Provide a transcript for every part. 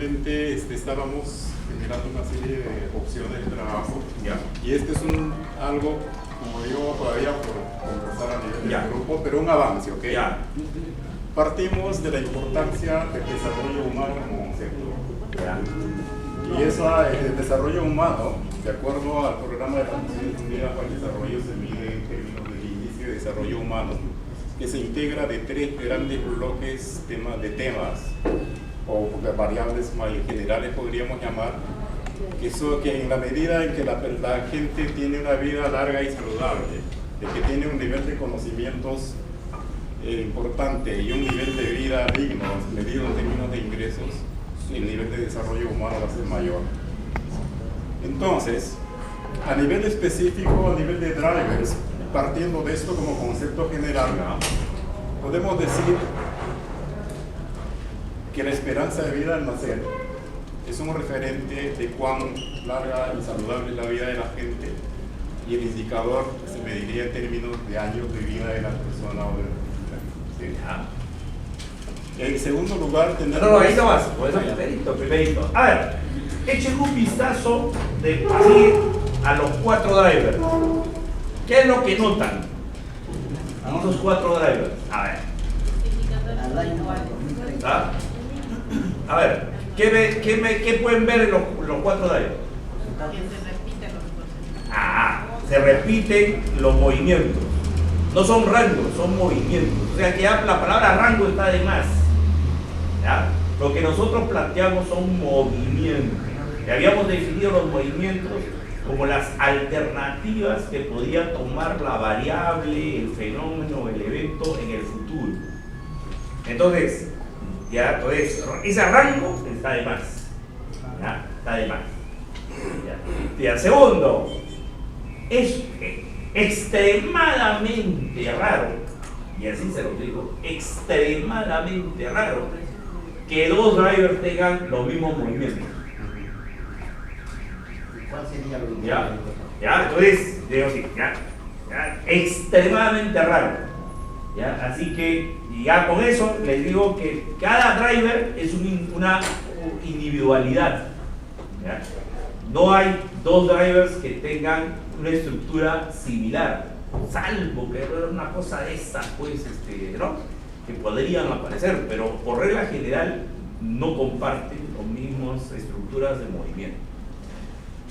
realmente estábamos generando una serie de opciones de trabajo. Ya. Y este es algo, como digo, todavía por conversar a nivel Ya. del grupo, pero un avance, ¿ok? Ya. Partimos de la importancia del desarrollo humano como concepto. Ya. Y el desarrollo humano, de acuerdo al programa de las Naciones Unidas para el Desarrollo, se mide en términos del índice de desarrollo humano, que se integra de 3 grandes bloques de temas, o variables más generales podríamos llamar, que en la medida en que la gente tiene una vida larga y saludable, de que tiene un nivel de conocimientos importante y un nivel de vida digno, medido en términos de ingresos, el nivel de desarrollo humano va a ser mayor. Entonces, a nivel específico, a nivel de drivers, partiendo de esto como concepto general, podemos decir que la esperanza de vida al nacer es un referente de cuán larga y saludable es la vida de la gente, y el indicador se mediría en términos de años de vida de la persona o de la persona. ¿Sí? En segundo lugar, tenemos... No, ahí no vas. Por eso primerito. A ver, echen un vistazo así a los 4 drivers. ¿Qué es lo que notan? Esos 4 drivers. A ver. ¿Ah? A ver, ¿qué pueden ver en los 4 drivers? Se repiten los movimientos. No son rangos, son movimientos. O sea que ya la palabra rango está de más. ¿Ya? Lo que nosotros planteamos son movimientos. Y habíamos definido los movimientos como las alternativas que podía tomar la variable, el fenómeno, el evento en el futuro. Entonces, ese rango está de más. ¿Ya? Está de más. ¿Ya? Segundo, es extremadamente raro, y así se lo digo, extremadamente raro que 2 drivers tengan los mismos movimientos. ¿Cuál sería lo mismo? ¿Ya? Entonces, digo así, ¿ya? Extremadamente raro. ¿Ya? Así que, ya con eso les digo que cada driver es una individualidad. ¿Ya? No hay 2 drivers que tengan una estructura similar, salvo que era una cosa de esa, pues, ¿no? Que podrían aparecer, pero por regla general no comparten las mismas estructuras de movimiento.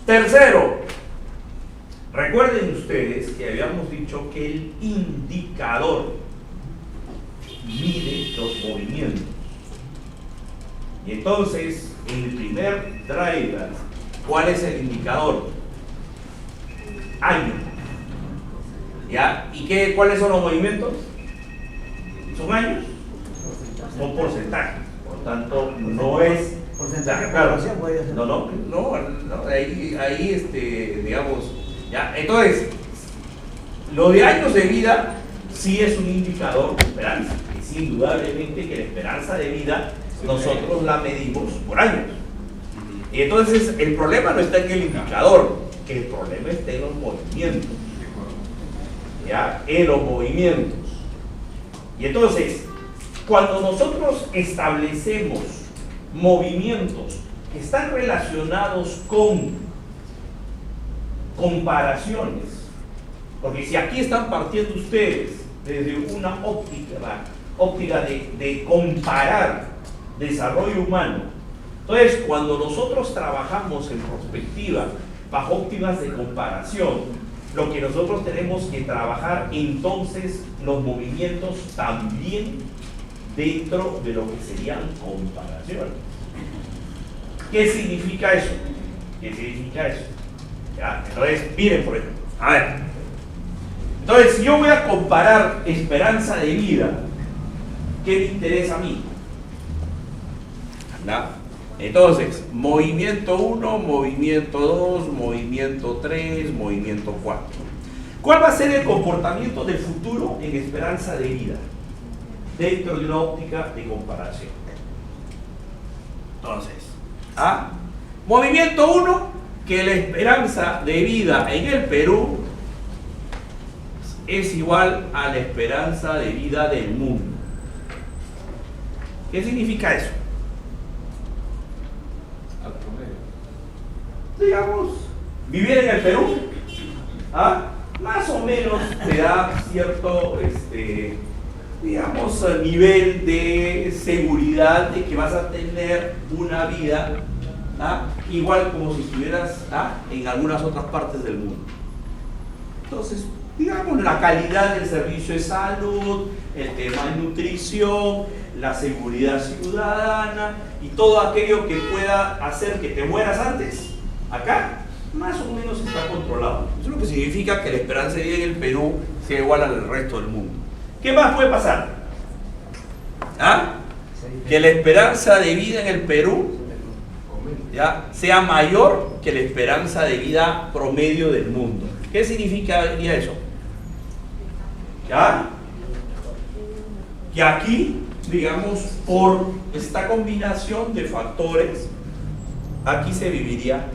Tercero, recuerden ustedes que habíamos dicho que el indicador mide los movimientos. Y entonces, el primer driver, ¿cuál es el indicador? Año. ¿Ya? ¿Y cuáles son los movimientos? ¿Son años? Son porcentajes. Por tanto, no es porcentaje. Claro. No, ahí digamos, ¿ya? Entonces, lo de años de vida sí es un indicador de esperanza. Es indudablemente que la esperanza de vida nosotros la medimos por años. Y entonces el problema no está en el indicador, el problema está en los movimientos. ¿Ya? En los movimientos. Y entonces, cuando nosotros establecemos movimientos que están relacionados con comparaciones, porque si aquí están partiendo ustedes desde una óptica de comparar desarrollo humano, entonces cuando nosotros trabajamos en perspectiva bajo ópticas de comparación, lo que nosotros tenemos que trabajar entonces los movimientos también dentro de lo que serían comparaciones. ¿Qué significa eso? ¿Qué significa eso? ¿Ya? Entonces, miren por ejemplo, a ver, entonces si yo voy a comparar esperanza de vida, ¿qué me interesa a mí? ¿Ya? Entonces, movimiento 1, movimiento 2, movimiento 3, movimiento 4. ¿Cuál va a ser el comportamiento del futuro en esperanza de vida dentro de una óptica de comparación? Entonces, movimiento 1, que la esperanza de vida en el Perú es igual a la esperanza de vida del mundo. ¿Qué significa eso? digamos, vivir en el Perú, más o menos te da cierto, digamos, nivel de seguridad de que vas a tener una vida igual como si estuvieras en algunas otras partes del mundo. Entonces, digamos, la calidad del servicio de salud, el tema de nutrición, la seguridad ciudadana y todo aquello que pueda hacer que te mueras antes, acá más o menos está controlado. Eso es lo que significa que la esperanza de vida en el Perú sea igual al resto del mundo. ¿Qué más puede pasar? Que la esperanza de vida en el Perú sea mayor que la esperanza de vida promedio del mundo. ¿Qué significaría eso? Que aquí, digamos, por esta combinación de factores, aquí se viviría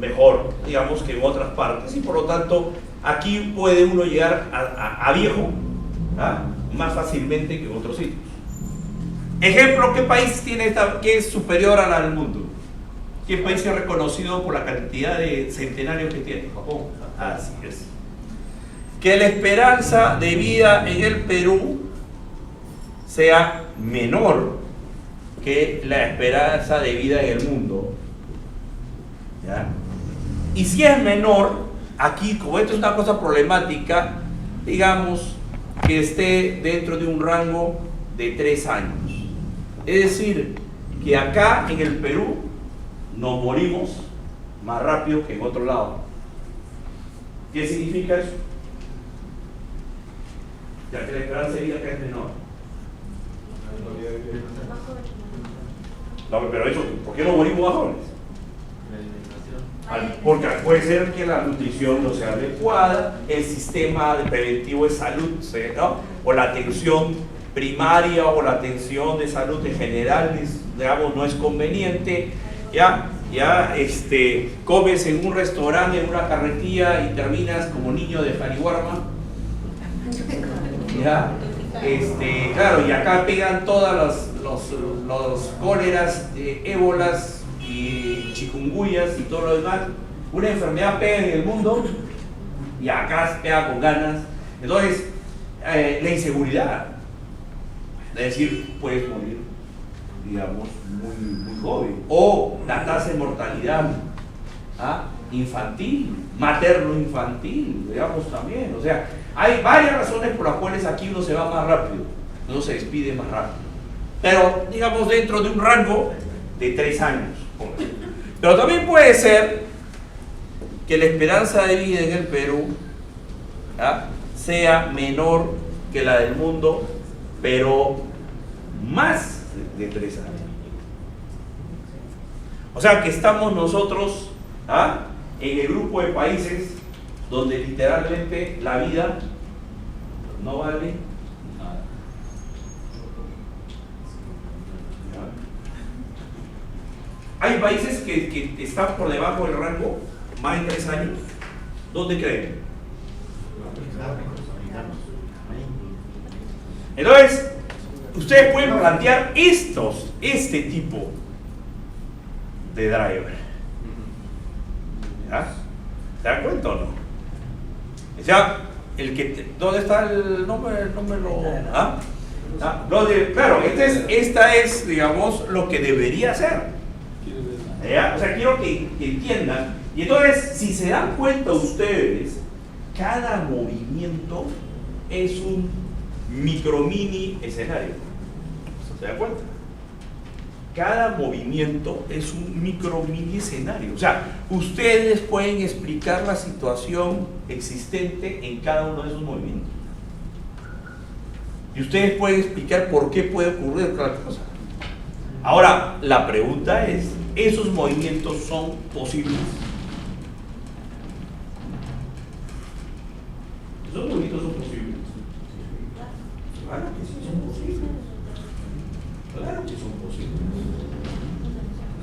mejor, digamos, que en otras partes, y por lo tanto aquí puede uno llegar a viejo más fácilmente que en otros sitios. Ejemplo, ¿qué país tiene que es superior a la del mundo? ¿Qué país es reconocido por la cantidad de centenarios que tiene? Japón. Así es. Que la esperanza de vida en el Perú sea menor que la esperanza de vida en el mundo. ¿Ya? Y si es menor, aquí, como esto es una cosa problemática, digamos que esté dentro de un rango de 3 años. Es decir, que acá en el Perú nos morimos más rápido que en otro lado. ¿Qué significa eso? Ya que la esperanza de vida acá es menor. No, pero eso, ¿por qué no morimos más jóvenes? Porque puede ser que la nutrición no sea adecuada, el sistema preventivo de salud, ¿no? O la atención primaria o la atención de salud en general, digamos, no es conveniente. Comes en un restaurante, en una carretilla y terminas como niño de Jariwarma. Claro, y acá pegan todas los cóleras, ébolas y chikungunyas y todo lo demás. Una enfermedad pega en el mundo y acá pega con ganas. Entonces, la inseguridad, es decir, puedes morir, digamos, muy joven. O la tasa de mortalidad infantil, materno-infantil, digamos también. O sea, hay varias razones por las cuales aquí uno se va más rápido, uno se despide más rápido. Pero, digamos, dentro de un rango de 3 años. Pero también puede ser que la esperanza de vida en el Perú sea menor que la del mundo, pero más de 3 años. O sea que estamos nosotros en el grupo de países donde literalmente la vida no vale nada. Hay países que están por debajo del rango, más de 3 años. ¿Dónde creen? Entonces, ustedes pueden plantear este tipo de driver. ¿Ya? ¿Se dan cuenta o no? O sea, ¿dónde está el nombre? Claro, esta es, digamos, lo que debería ser. ¿Ya? O sea, quiero que entiendan. Y entonces, si se dan cuenta ustedes, cada movimiento es un micro-mini escenario. ¿Se dan cuenta? Cada movimiento es un micro-mini escenario. O sea, ustedes pueden explicar la situación existente en cada uno de esos movimientos. Y ustedes pueden explicar por qué puede ocurrir cada cosa. Ahora, la pregunta es, ¿esos movimientos son posibles? ¿Esos movimientos son posibles? Claro que sí son posibles. Claro que son posibles.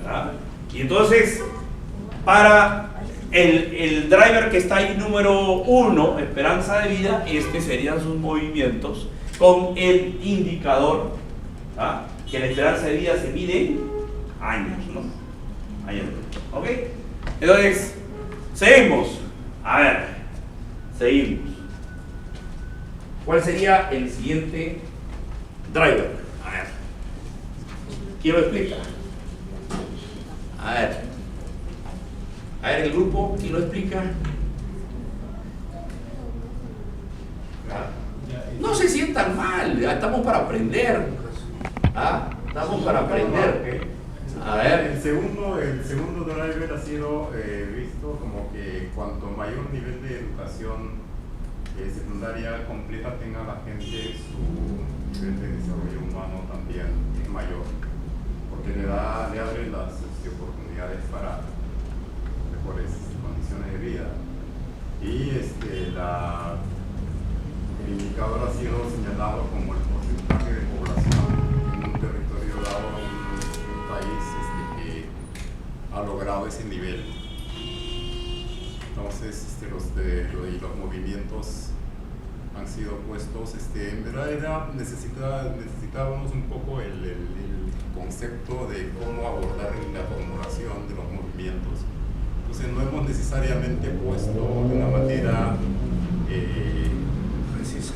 ¿Verdad? Y entonces, para el driver que está ahí número 1, esperanza de vida, serían sus movimientos con el indicador que la esperanza de vida se mide en años, ¿no? años. ¿Ok? Entonces, seguimos. A ver, seguimos. ¿Cuál sería el siguiente driver? A ver. ¿Quién lo explica? A ver. A ver, el grupo, ¿quién lo explica? No se sientan mal, estamos para aprender. ¿Ah? Estamos para aprender. A ver. El segundo driver ha sido visto como que cuanto mayor nivel de educación secundaria completa tenga la gente, su nivel de desarrollo humano también es mayor, porque le abre las oportunidades para mejores condiciones de vida. Y el indicador ha sido señalado como el porcentaje de población en un territorio dado, en un país que ha logrado ese nivel. Entonces los movimientos han sido puestos, en verdad necesitábamos un poco el concepto de cómo abordar la formulación de los movimientos. Entonces no hemos necesariamente puesto de una manera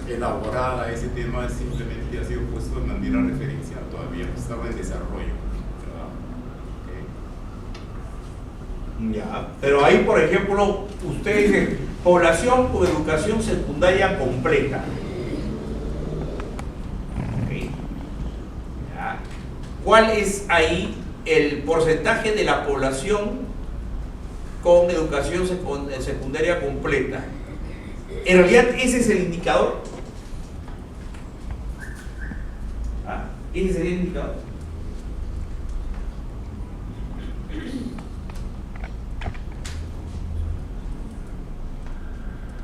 elaborada ese tema, simplemente ha sido puesto de manera referencial todavía, estaba en desarrollo. Ya, pero ahí, por ejemplo, usted dice población con educación secundaria completa. Okay. Ya. ¿Cuál es ahí el porcentaje de la población con educación secundaria completa? En realidad, ese es el indicador. ¿Ah? Ese sería el indicador.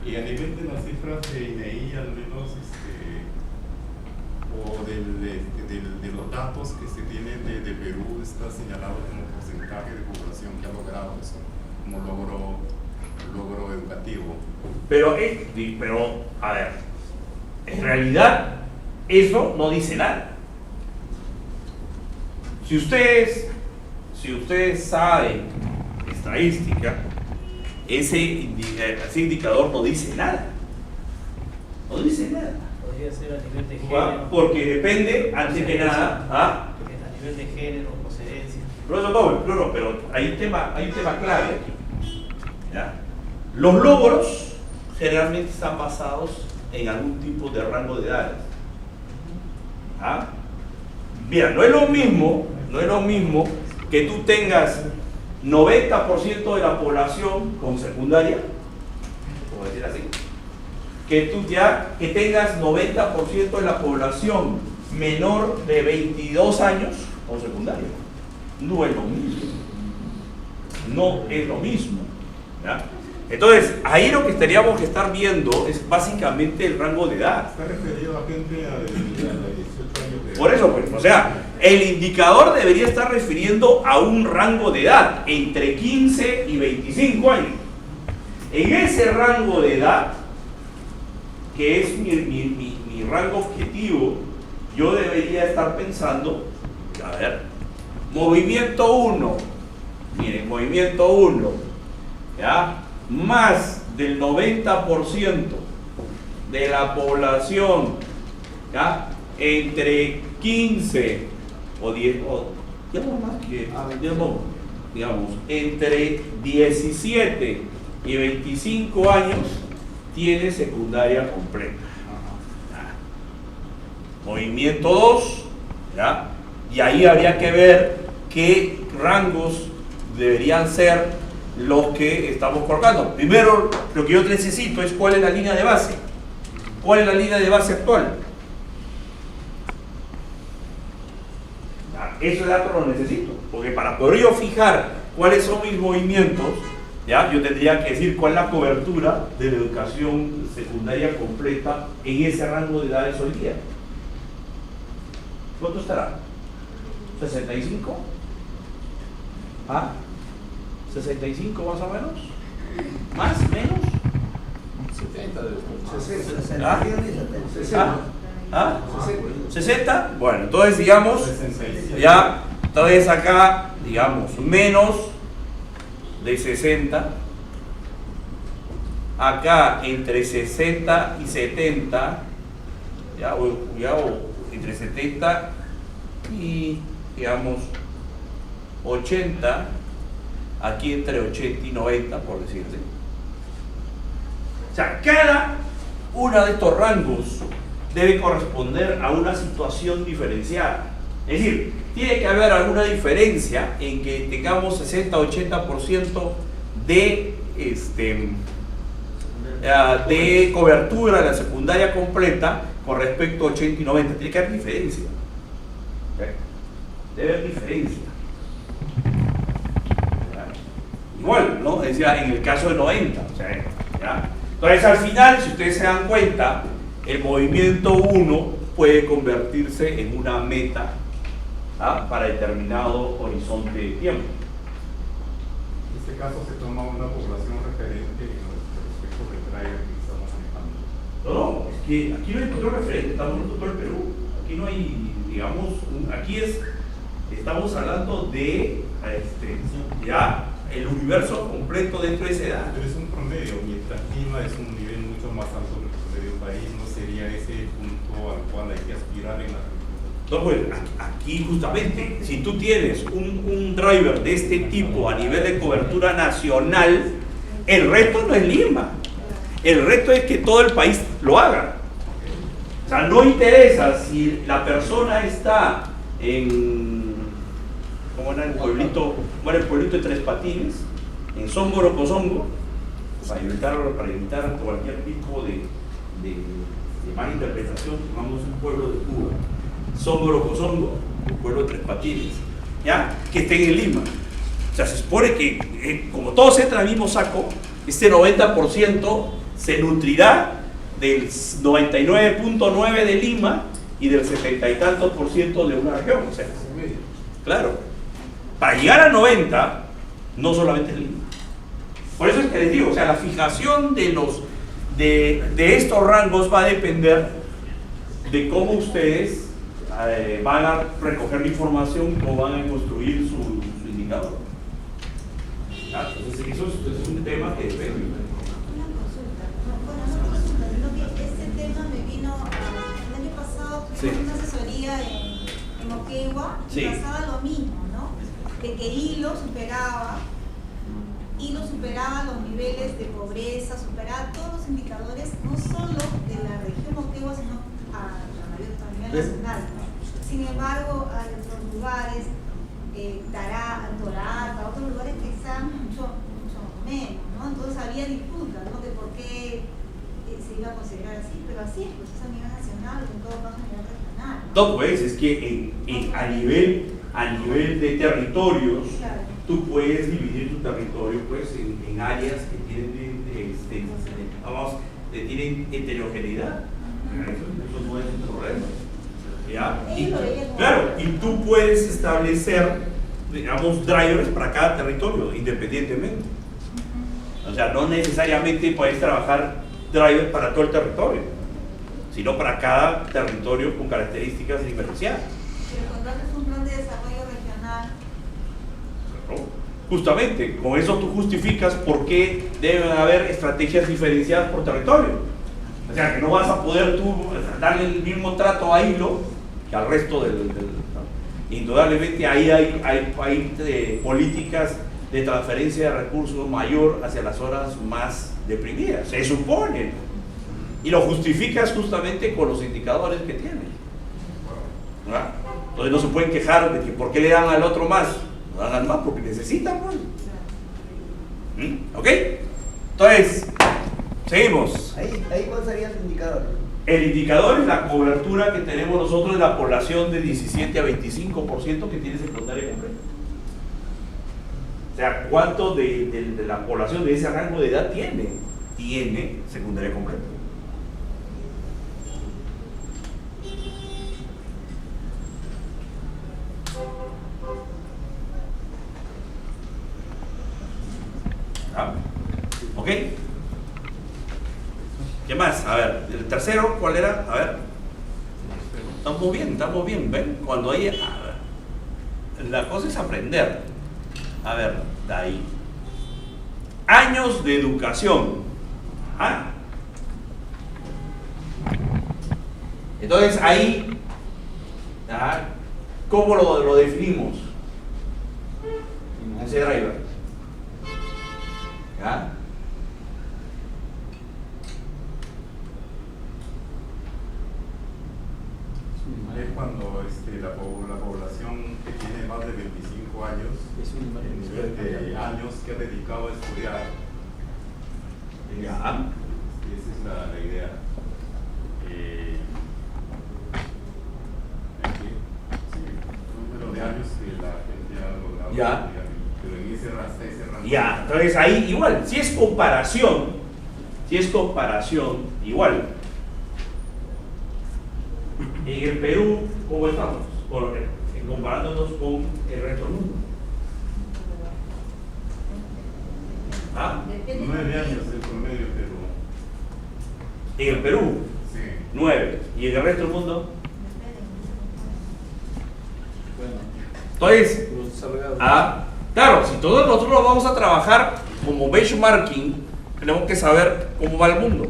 Y a nivel de las cifras de INEI, al menos, o de los datos que se tienen de Perú, está señalado como porcentaje de población que ha logrado eso, como logro educativo. Pero, a ver, en realidad, eso no dice nada. Si ustedes saben estadística, ese indicador no dice nada. No dice nada. Podría ser a nivel de género. Porque depende, antes que nada, a nivel de género, procedencia. Pero hay un tema clave aquí. ¿Ya? Los logros generalmente están basados en algún tipo de rango de edades. ¿Ah? Bien, no es lo mismo que tú tengas 90% de la población con secundaria, por decir así, que tengas 90% de la población menor de 22 años con secundaria. No es lo mismo. No es lo mismo. ¿Ya? Entonces, ahí lo que tendríamos que estar viendo es básicamente el rango de edad. Está referido a gente de 18 años de edad. Por eso, pues, o sea, el indicador debería estar refiriendo a un rango de edad entre 15 y 25 años. En ese rango de edad, que es mi rango objetivo, yo debería estar pensando, a ver, movimiento 1, miren, movimiento 1, ¿ya? Más del 90% de la población, ¿ya? Entre 15 o 10, digamos, entre 17 y 25 años tiene secundaria completa. Movimiento 2, ¿ya? Y ahí habría que ver qué rangos deberían ser los que estamos colocando. Primero, lo que yo necesito es cuál es la línea de base. ¿Cuál es la línea de base actual? Ese dato lo necesito, porque para poder yo fijar cuáles son mis movimientos, ¿ya? Yo tendría que decir cuál es la cobertura de la educación secundaria completa en ese rango de edades hoy día. ¿Cuánto estará? ¿65? ¿Ah? ¿65 más o menos? ¿Más? ¿Menos? 60. ¿Ah? 60. ¿Ah? ¿60? Bueno, entonces digamos, ya Entonces acá, digamos, menos de 60. Acá entre 60 y 70, ya, o entre 70 y, digamos, 80, aquí entre 80 y 90, por decirte. O sea, cada uno de estos rangos debe corresponder a una situación diferenciada. Es decir, tiene que haber alguna diferencia en que tengamos 60-80% de de cobertura de la secundaria completa con respecto a 80 y 90. Tiene que haber diferencia. ¿Okay? Debe haber diferencia. Igual, ¿no? Decía, en el caso de 90. O sea, ¿ya? Entonces, al final, si ustedes se dan cuenta, el movimiento 1 puede convertirse en una meta, ¿ah?, para determinado horizonte de tiempo. En este caso se toma una población referente respecto del driver que estamos manejando. No, es que aquí no hay control referente, estamos hablando de todo el Perú. Aquí no hay, digamos, estamos hablando de ya el universo completo dentro de esa edad. Pero es un promedio, mientras Lima es un nivel mucho más alto que el promedio del país, no sería ese punto al cual hay que aspirar en la agricultura. Entonces, pues, aquí justamente, si tú tienes un driver de este tipo a nivel de cobertura nacional, el reto no es Lima, el reto es que todo el país lo haga. O sea, no interesa si la persona está en, ¿cómo era el pueblito? ¿Cómo era el pueblito de Tres Patines? En Songo Cosongo, para evitar cualquier tipo de mala interpretación, tomamos un pueblo de Cuba. Songo Cosongo, un pueblo de Tres Patines, ¿ya? Que esté en Lima. O sea, se supone que como todos entran al mismo saco, este 90% se nutrirá del 99.9% de Lima y del 70 y tantos % de una región. O sea, claro, para llegar a 90 no solamente es Lima. Por eso es que les digo, o sea, la fijación de estos rangos va a depender de cómo ustedes van a recoger la información, cómo van a construir su indicador. Entonces eso es un tema que depende. Una consulta. Bueno, no consulta, sino que este tema me vino el año pasado, tuvimos una asesoría en Moquegua y Sí. pasaba lo mismo, ¿no? De que Hilo superaba los niveles de pobreza, superaba todos los indicadores, no solo de la región Moquegua, sino a nivel nacional, ¿no? Sin embargo, hay otros lugares, Torata, otros lugares que están mucho menos, ¿no? Entonces había disputas, ¿no?, de por qué se iba a considerar así, pero así pues es a nivel nacional, en todo caso a nivel regional, ¿no? No, pues es que a nivel de territorios, Claro. tú puedes dividir tu territorio pues en áreas que tienen tienen heterogeneidad. Eso no es un problema. ¿Ya? Claro, y tú puedes establecer, digamos, drivers para cada territorio independientemente. O sea, no necesariamente puedes trabajar drivers para todo el territorio, sino para cada territorio con características diferenciadas. Pero cuando haces un plan de desarrollo regional, ¿No? Justamente, con eso tú justificas por qué deben haber estrategias diferenciadas por territorio. O sea, que no vas a poder tú darle el mismo trato a Hilo que al resto ¿no? Indudablemente ahí hay políticas de transferencia de recursos mayor hacia las zonas más deprimidas, se supone. Y lo justificas justamente con los indicadores que tienes. ¿No? Entonces no se pueden quejar de que por qué le dan al otro más. No dan más porque necesitan, ¿no? ¿Ok? Entonces, seguimos. Ahí ¿cuál sería el indicador? El indicador es la cobertura que tenemos nosotros de la población de 17 a 25% que tiene secundaria completa. O sea, ¿cuánto de la población de ese rango de edad tiene secundaria completa? ¿Ok? ¿Qué más? A ver, el tercero, ¿cuál era? A ver. Estamos bien, ¿ven? Cuando hay... la cosa es aprender. A ver, de ahí. Años de educación. ¿Ah? Entonces ahí, ¿ah? ¿Cómo lo definimos? Ese driver. ¿Ah? Es cuando la población que tiene más de 25 años, el nivel de años que ha dedicado a estudiar. Ya. Esa es la idea. Aquí, sí, el número de años que la gente ha logrado Ya. estudiar, pero en ese rango. Ya, entonces ahí igual, si es comparación, igual. En el Perú, ¿cómo estamos? Comparándonos con el resto del mundo. ¿Ah? 9 años el promedio, pero En el Perú, sí. 9. ¿Y en el resto del mundo? Entonces, claro, si todos nosotros vamos a trabajar como benchmarking, tenemos que saber cómo va el mundo.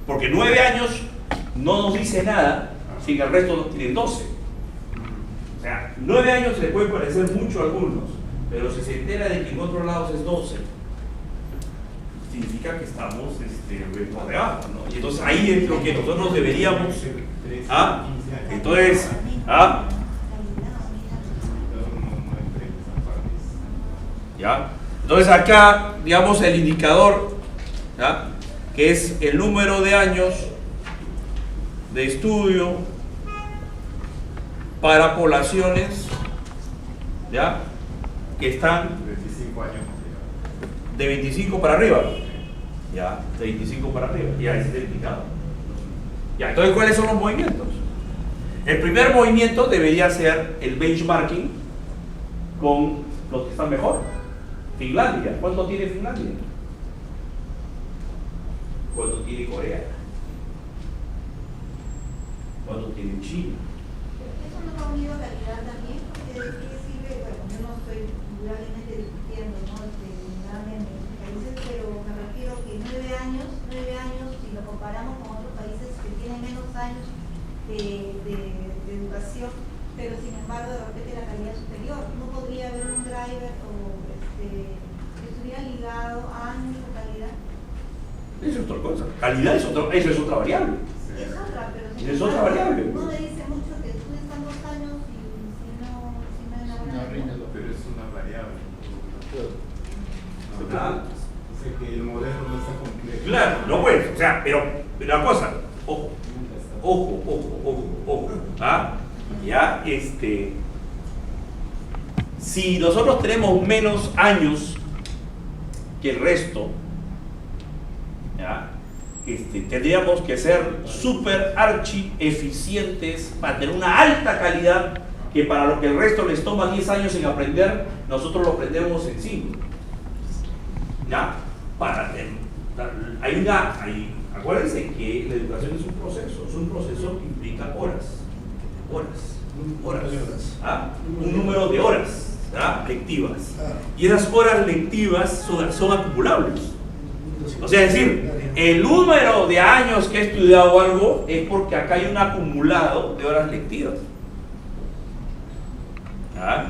Porque 9 años no nos dice nada si en el resto tienen 12. O sea, 9 años le puede parecer mucho a algunos, pero si se entera de que en otros lados es 12, significa que estamos por debajo, ¿no? Y entonces ahí es lo que nosotros deberíamos. ¿Ah? Entonces, ¿ah? ¿Ya? Entonces acá, digamos, el indicador, ¿ya? Que es el número de años de estudio para poblaciones, ¿ya? Que están 25 años. de 25 para arriba. Ya, de 25 para arriba. Ya, ese es el indicador. Ya, entonces, ¿cuáles son los movimientos? El primer movimiento debería ser el benchmarking con los que están mejor. Finlandia. ¿Cuánto tiene Finlandia? ¿Cuánto tiene Corea? ¿Cuánto tiene China? Eso no va unido a calidad también, porque ¿qué sirve? Bueno, yo no estoy indudablemente discutiendo, ¿no? En países, pero me refiero que 9 años, si lo comparamos con otros países que tienen menos años de educación, pero sin embargo de repente la calidad es superior. No podría haber un driver o que estuviera ligado a años de calidad. Eso es otra cosa. Calidad es eso es otra variable. Es otra, pero sin Es otra embargo, variable. no me dice mucho que tú estás 2 años y si no es una buena. Pero es una variable. Ah. O sea que el modelo no está completo. Claro, no puede. O sea, pero una cosa, ojo. ¿Ah? Ya, si nosotros tenemos menos años que el resto, ¿ya? Tendríamos que ser súper archi eficientes para tener una alta calidad, que para lo que el resto les toma 10 años en aprender, nosotros lo aprendemos en 5. ¿Ya? Acuérdense que la educación es un proceso que implica horas. ¿Ah? Un número de horas, ¿ah? Lectivas. Y esas horas lectivas son acumulables. O sea, es decir, el número de años que he estudiado algo es porque acá hay un acumulado de horas lectivas. ¿Ah?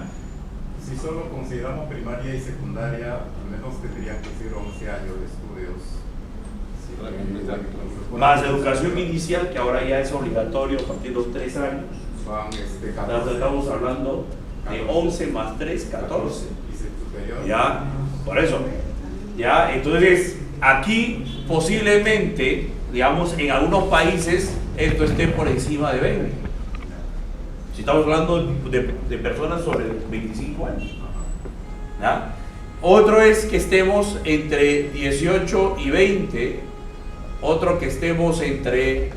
Si solo consideramos primaria y secundaria, al menos tendrían que ser 11 años de estudios. Sí, Más educación inicial, que ahora ya es obligatorio a partir de los 3 años. Van 14. Entonces estamos hablando de 11 más 3, 14. Y superior. Ya, por eso. Ya, entonces aquí posiblemente, digamos, en algunos países esto esté por encima de 20. Si estamos hablando de personas sobre 25 años. ¿Ya? Otro es que estemos entre 18 y 20. Otro que estemos entre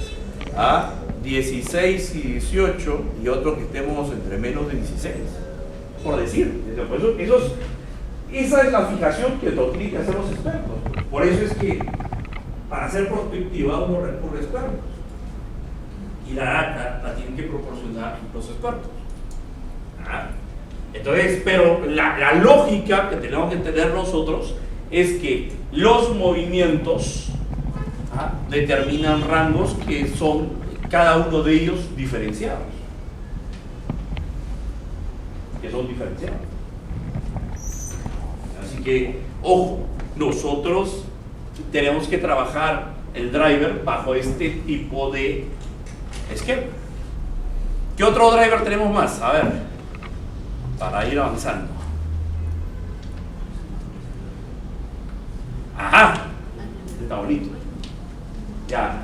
16 y 18. Y otro que estemos entre menos de 16. Por decir. Esa es la fijación que tienen que hacer los expertos. Por eso es que para hacer prospectiva uno recurre a expertos. Y la data la tienen que proporcionar los expertos. Entonces, pero la lógica que tenemos que tener nosotros es que los movimientos determinan rangos que son cada uno de ellos diferenciados. Así que, ojo, nosotros tenemos que trabajar el driver bajo este tipo de esquema. ¿Qué otro driver tenemos más? A ver, para ir avanzando. Ajá, está bonito. Ya.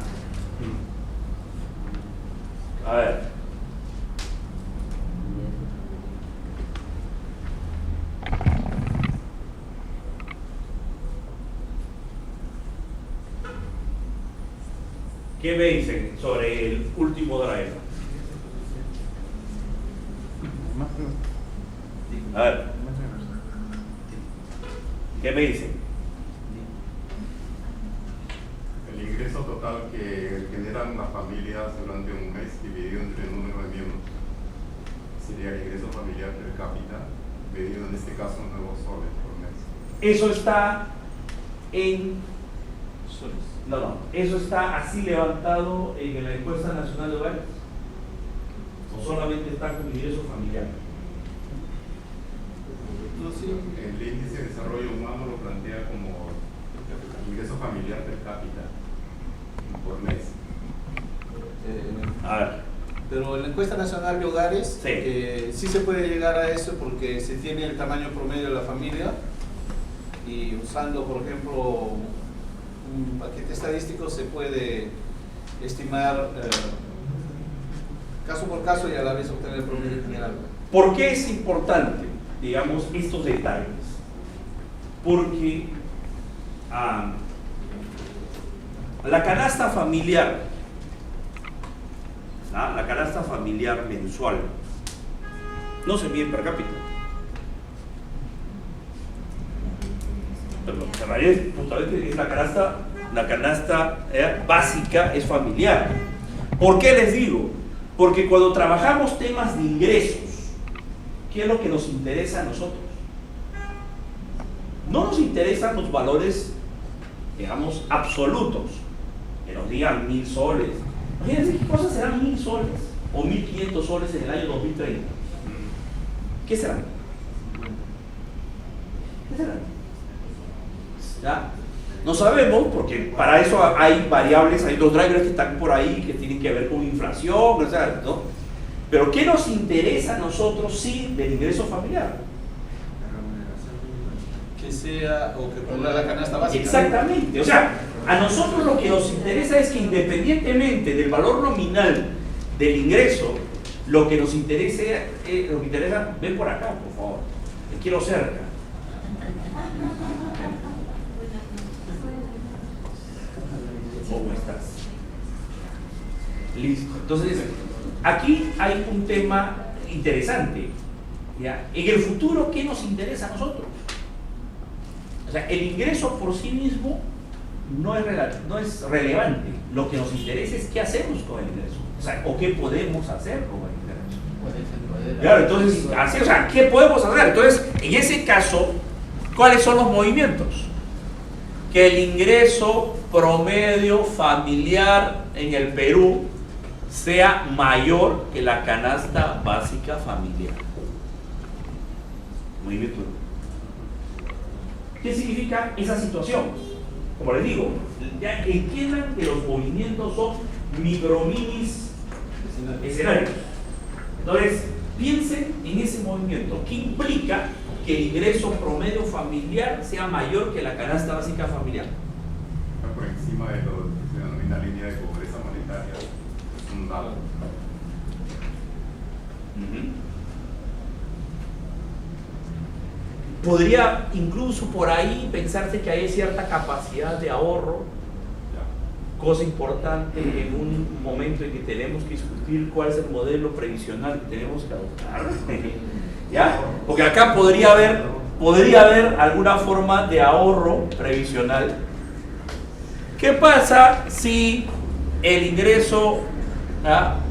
A ver. ¿Qué me dicen sobre el último driver? A ver. ¿Qué me dicen? El ingreso total que generan las familias durante un mes dividido entre el número de miembros sería el ingreso familiar per cápita, medido en este caso en nuevos soles por mes. Eso está en... No, eso está así levantado en la encuesta nacional de hogares. O solamente está con ingreso familiar. El índice de desarrollo humano lo plantea como ingreso familiar per cápita por mes. A ver. Pero en la encuesta nacional de hogares sí se puede llegar a eso porque se tiene el tamaño promedio de la familia y usando, por ejemplo, un paquete estadístico se puede estimar caso por caso y a la vez obtener el promedio general. ¿Por qué es importante, digamos, estos detalles? Porque la canasta familiar, la canasta familiar mensual, no se mide per cápita. Pero en realidad justamente es la canasta básica es familiar. ¿Por qué les digo? Porque cuando trabajamos temas de ingresos, ¿qué es lo que nos interesa a nosotros? No nos interesan los valores, digamos, absolutos, que nos digan 1000 soles. Imagínense qué cosas serán 1000 soles o 1500 soles en el año 2030. ¿Qué serán? ¿Qué serán? ¿Ya? No sabemos, porque para eso hay variables, hay dos drivers que están por ahí que tienen que ver con inflación, o sea, ¿no? Pero ¿qué nos interesa a nosotros sí del ingreso familiar? Que sea o que ponga la canasta básica. Exactamente, o sea, a nosotros lo que nos interesa es que independientemente del valor nominal del ingreso, lo que nos interesa, ven por acá, por favor, te quiero cerca. ¿Cómo estás? Listo. Entonces, aquí hay un tema interesante. ¿Ya? En el futuro, ¿qué nos interesa a nosotros? O sea, el ingreso por sí mismo no es relevante. Lo que nos interesa es qué hacemos con el ingreso. O sea, o qué podemos hacer con el ingreso. Claro, entonces, así, o sea, ¿qué podemos hacer? Entonces, en ese caso, ¿cuáles son los movimientos? Que el ingreso promedio familiar en el Perú sea mayor que la canasta básica familiar. Movimiento. ¿Qué significa esa situación? Como les digo, ya entiendan que los movimientos son microminis escenarios. Entonces, piensen en ese movimiento. ¿Qué implica que el ingreso promedio familiar sea mayor que la canasta básica familiar? Está por encima de lo que se denomina línea de pobreza monetaria. Es un dado. Podría incluso por ahí pensarse que hay cierta capacidad de ahorro, cosa importante en un momento en que tenemos que discutir cuál es el modelo previsional que tenemos que adoptar. ¿Ya? Porque acá podría haber alguna forma de ahorro previsional. ¿Qué pasa si el ingreso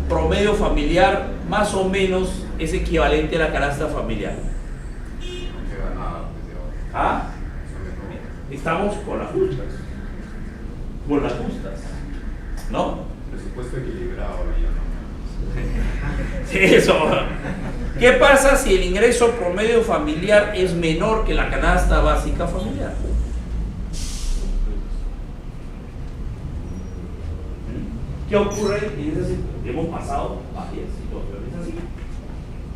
promedio familiar más o menos es equivalente a la canasta familiar? No queda nada, pues, ¿Ah? de Estamos con las justas. Con las justas. ¿No? presupuesto equilibrado, ya no. Sí, eso. ¿Qué pasa si el ingreso promedio familiar es menor que la canasta básica familiar? ¿Qué ocurre? Hemos pasado varias situaciones así.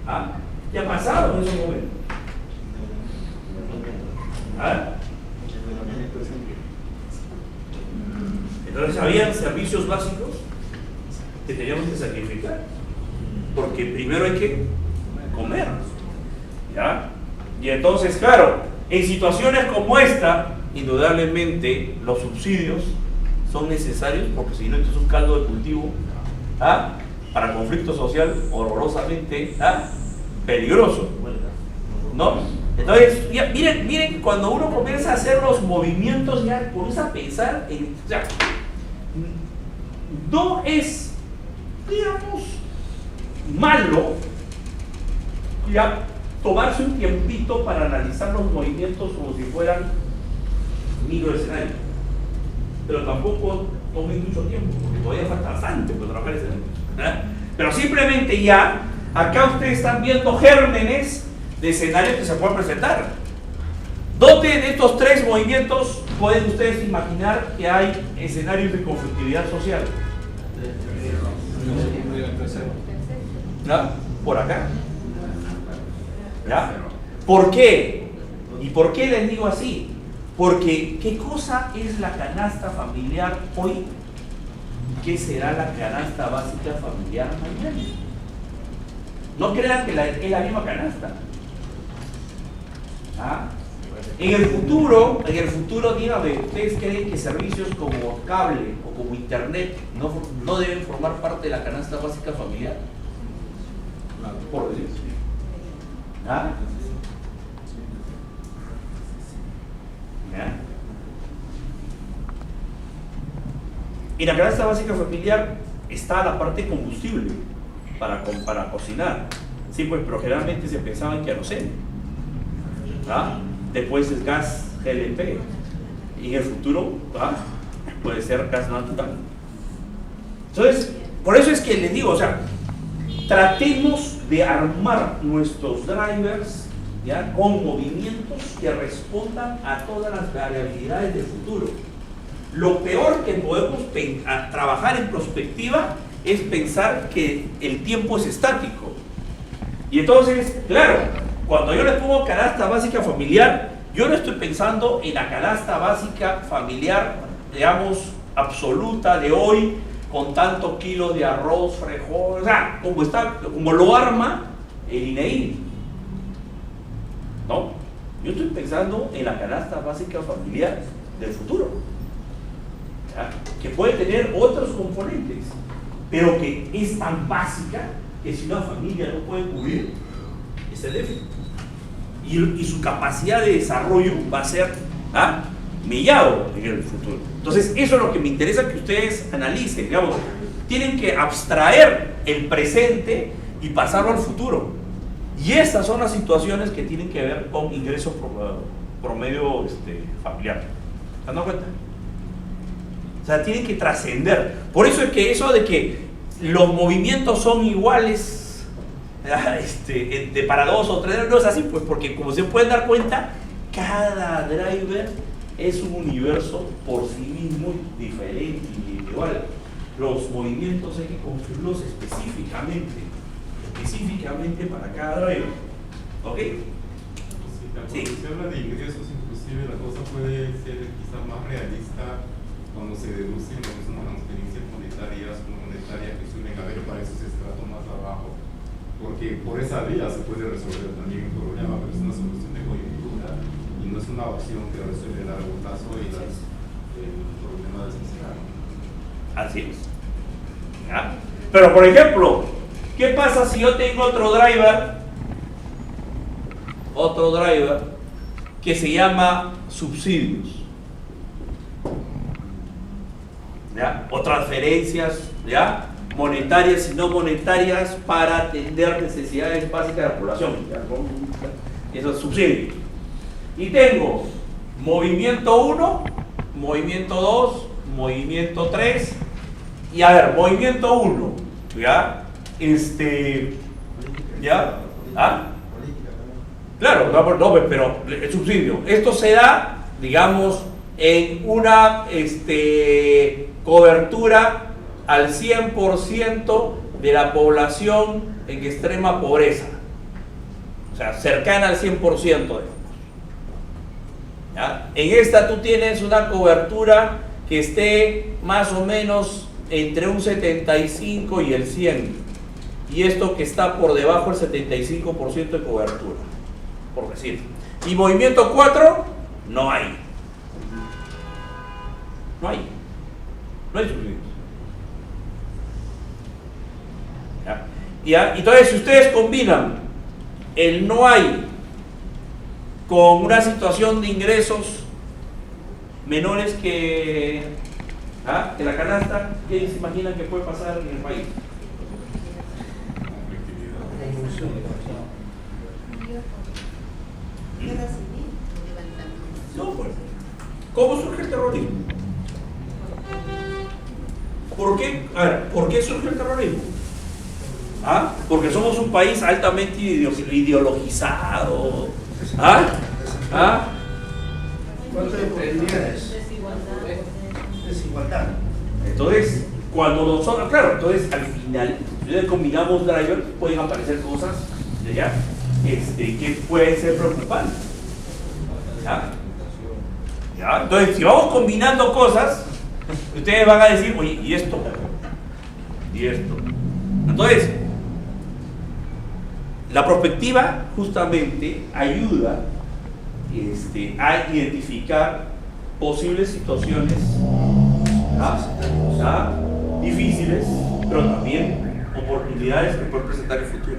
¿Ah? ¿Qué ha pasado en esos momentos? ¿Ah? Entonces habían servicios básicos que teníamos que sacrificar, porque primero hay que comer, ¿ya? Y entonces, claro, en situaciones como esta, indudablemente los subsidios son necesarios, porque si no, esto es un caldo de cultivo, ¿ah?, para conflicto social horrorosamente, ¿ah?, peligroso, ¿no? Entonces, ya, miren, cuando uno comienza a hacer los movimientos, ya comienza a pensar en, o sea, no es, digamos, malo ya tomarse un tiempito para analizar los movimientos como si fueran microescenarios, pero tampoco tomen mucho tiempo, porque todavía falta bastante para trabajar escenarios, ¿eh? Pero simplemente ya, acá ustedes están viendo gérmenes de escenarios que se pueden presentar. ¿Dónde de estos tres movimientos pueden ustedes imaginar que hay escenarios de conflictividad social? ¿Ya? Por acá. ¿Ya? ¿Por qué? ¿Y por qué les digo así? Porque ¿qué cosa es la canasta familiar hoy? ¿Qué será la canasta básica familiar mañana? No crean que es la misma canasta. ¿Ah? En el futuro, díganme, ¿ustedes creen que servicios como cable o como internet no deben formar parte de la canasta básica familiar? Por decir. ¿Ah? ¿Ya? Y la canasta básica familiar está la parte de combustible para cocinar. Sí, pues, pero generalmente se pensaba en queroseno. ¿Ah? Después es gas GLP. Y en el futuro, ¿ah?, puede ser gas natural. Entonces, por eso es que les digo, o sea, tratemos de armar nuestros drivers, ¿ya?, con movimientos que respondan a todas las variabilidades del futuro. Lo peor que podemos trabajar en prospectiva es pensar que el tiempo es estático. Y entonces, claro, cuando yo les pongo canasta básica familiar, yo no estoy pensando en la canasta básica familiar, digamos, absoluta de hoy, con tantos kilos de arroz, frijol, o sea, como lo arma el INEI. No, yo estoy pensando en la canasta básica familiar del futuro, ¿ya?, que puede tener otros componentes, pero que es tan básica que si una familia no puede cubrir, es el déficit. Y su capacidad de desarrollo va a ser mellado en el futuro. Entonces, eso es lo que me interesa que ustedes analicen. Digamos, tienen que abstraer el presente y pasarlo al futuro. Y estas son las situaciones que tienen que ver con ingreso promedio familiar. ¿Se han dado cuenta? O sea, tienen que trascender. Por eso es que eso de que los movimientos son iguales para 2 o 3, no es así, pues, porque como se pueden dar cuenta, cada driver es un universo por sí mismo diferente, individual. Los movimientos hay que construirlos específicamente para cada driver. ¿Ok? Sí, cuando se habla de ingresos, inclusive la cosa puede ser quizás más realista cuando se deducen lo que son las transferencias monetarias que suelen haber para esos estratos más abajo, porque por esa vía se puede resolver también un problema, pero es una solución de coyuntura y no es una opción que resuelve a largo plazo el problema del sistema. Así es. ¿Ya? Pero por ejemplo, ¿qué pasa si yo tengo otro driver que se llama subsidios? ¿Ya? O transferencias, ¿ya?, monetarias y no monetarias para atender necesidades básicas de la población. Eso es subsidio. Y tengo movimiento 1, movimiento 2, movimiento 3. Y a ver, movimiento 1, ¿ya? ¿Ya? ¿Ah? Claro, no, pero el subsidio. Esto se da, digamos, en una cobertura al 100% de la población en extrema pobreza. O sea, cercana al 100%. ¿Ya? En esta tú tienes una cobertura que esté más o menos entre un 75 y el 100. Y esto que está por debajo del 75% de cobertura, por decir. Y movimiento 4, no hay. No hay subsidios. ¿Ya? Y entonces, si ustedes combinan el no hay con una situación de ingresos menores que la canasta, ¿qué se imaginan que puede pasar en el país? No, pues. ¿Cómo surge el terrorismo? ¿Por qué? A ver, ¿por qué surge el terrorismo? Porque somos un país altamente ideologizado. ¿Cuántas oportunidades? Desigualdad. Entonces, cuando nosotros, claro, entonces al final, si ustedes combinamos drivers, pueden aparecer cosas ¿ya? Que pueden ser preocupantes. ¿Ya? Entonces, si vamos combinando cosas, ustedes van a decir, oye, ¿y esto? ¿Y esto? Entonces, la prospectiva justamente ayuda a identificar posibles situaciones difíciles, pero también oportunidades que pueden presentar el futuro.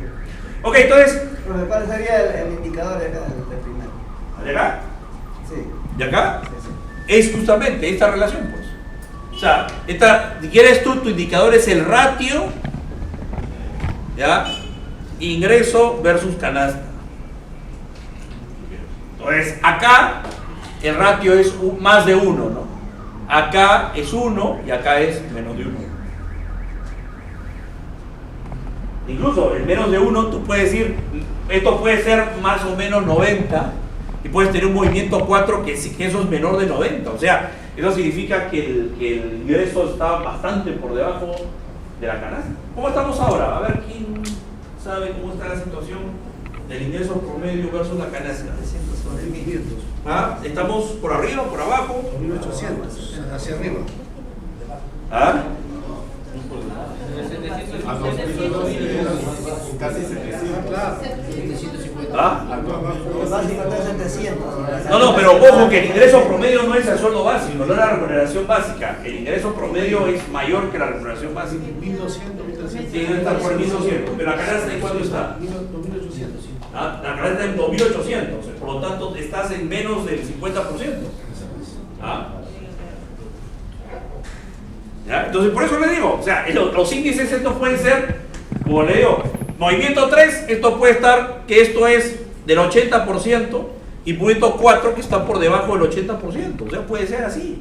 Ok, entonces, ¿Cuál sería el indicador de acá del primario? ¿de acá? Sí. ¿De acá? Sí, sí. Es justamente esta relación, pues. O sea, si quieres tú, tu indicador es el ratio, ¿ya? Ingreso versus canasta. Entonces, acá el ratio es más de 1, ¿no? Acá es 1 y acá es menos de 1. Incluso el menos de 1, tú puedes decir, esto puede ser más o menos 90 y puedes tener un movimiento 4 que eso es menor de 90. O sea, eso significa que el ingreso está bastante por debajo de la canasta. ¿Cómo estamos ahora? A ver, ¿quién sabe cómo está la situación del ingreso promedio versus la canasta? ¿Estamos por arriba, por abajo? 1800, hacia arriba. Casi 700. Básico está 700. No, pero ojo que el ingreso promedio no es el sueldo básico, no es la remuneración básica. El ingreso promedio es mayor que la remuneración básica. 1200, 1300. Sí, debe estar por 1200. Pero la canasta, ¿en cuánto está? 2800. La canasta está en 2800. Por lo tanto, estás en menos del 50%. ¿Ya? Entonces, por eso le digo, o sea, los índices estos pueden ser, como le digo, movimiento 3, esto puede estar, que esto es del 80%, y movimiento 4, que está por debajo del 80%, o sea, puede ser así.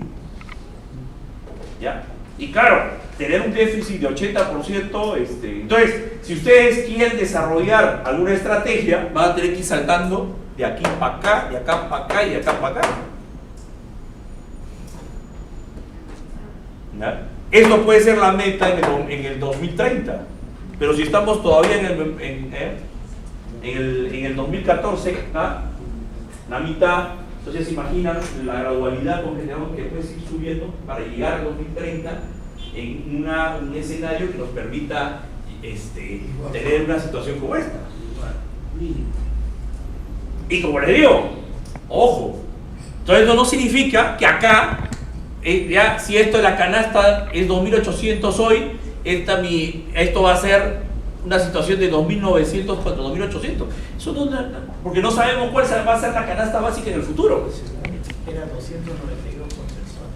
¿Ya? Y claro, tener un déficit de 80%, entonces, si ustedes quieren desarrollar alguna estrategia, van a tener que ir saltando de aquí para acá, de acá para acá y de acá para acá. ¿Ya? Esto puede ser la meta en el 2030, pero si estamos todavía en el 2014, la mitad, entonces se imaginan la gradualidad con que tenemos que pues, ir subiendo para llegar al 2030 en un escenario que nos permita tener una situación como esta. Y como les digo, ojo, entonces no significa que acá ya si esto de la canasta es 2800 hoy, esto va a ser una situación de 2900 contra 2800. Eso no, porque no sabemos cuál va a ser la canasta básica en el futuro. Era 292 por persona.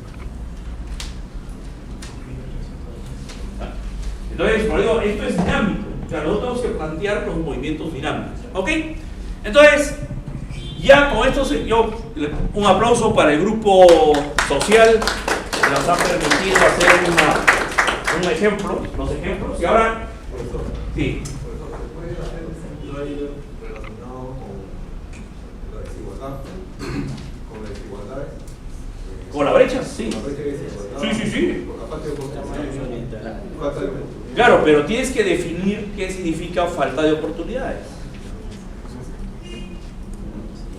Entonces, por eso, esto es dinámico. O sea, nosotros tenemos que plantear los movimientos dinámicos. ¿Ok? Entonces, ya con esto, un aplauso para el grupo social que nos ha permitido hacer un ejemplo, los ejemplos. Y ahora, sí. ¿Puede hacer un driver relacionado con la desigualdad? ¿Con la desigualdad? ¿Con la brecha? Sí. Con la brecha de desigualdad. Sí. Con la falta de oportunidades. Falta de oportunidades. Claro, pero tienes que definir qué significa falta de oportunidades.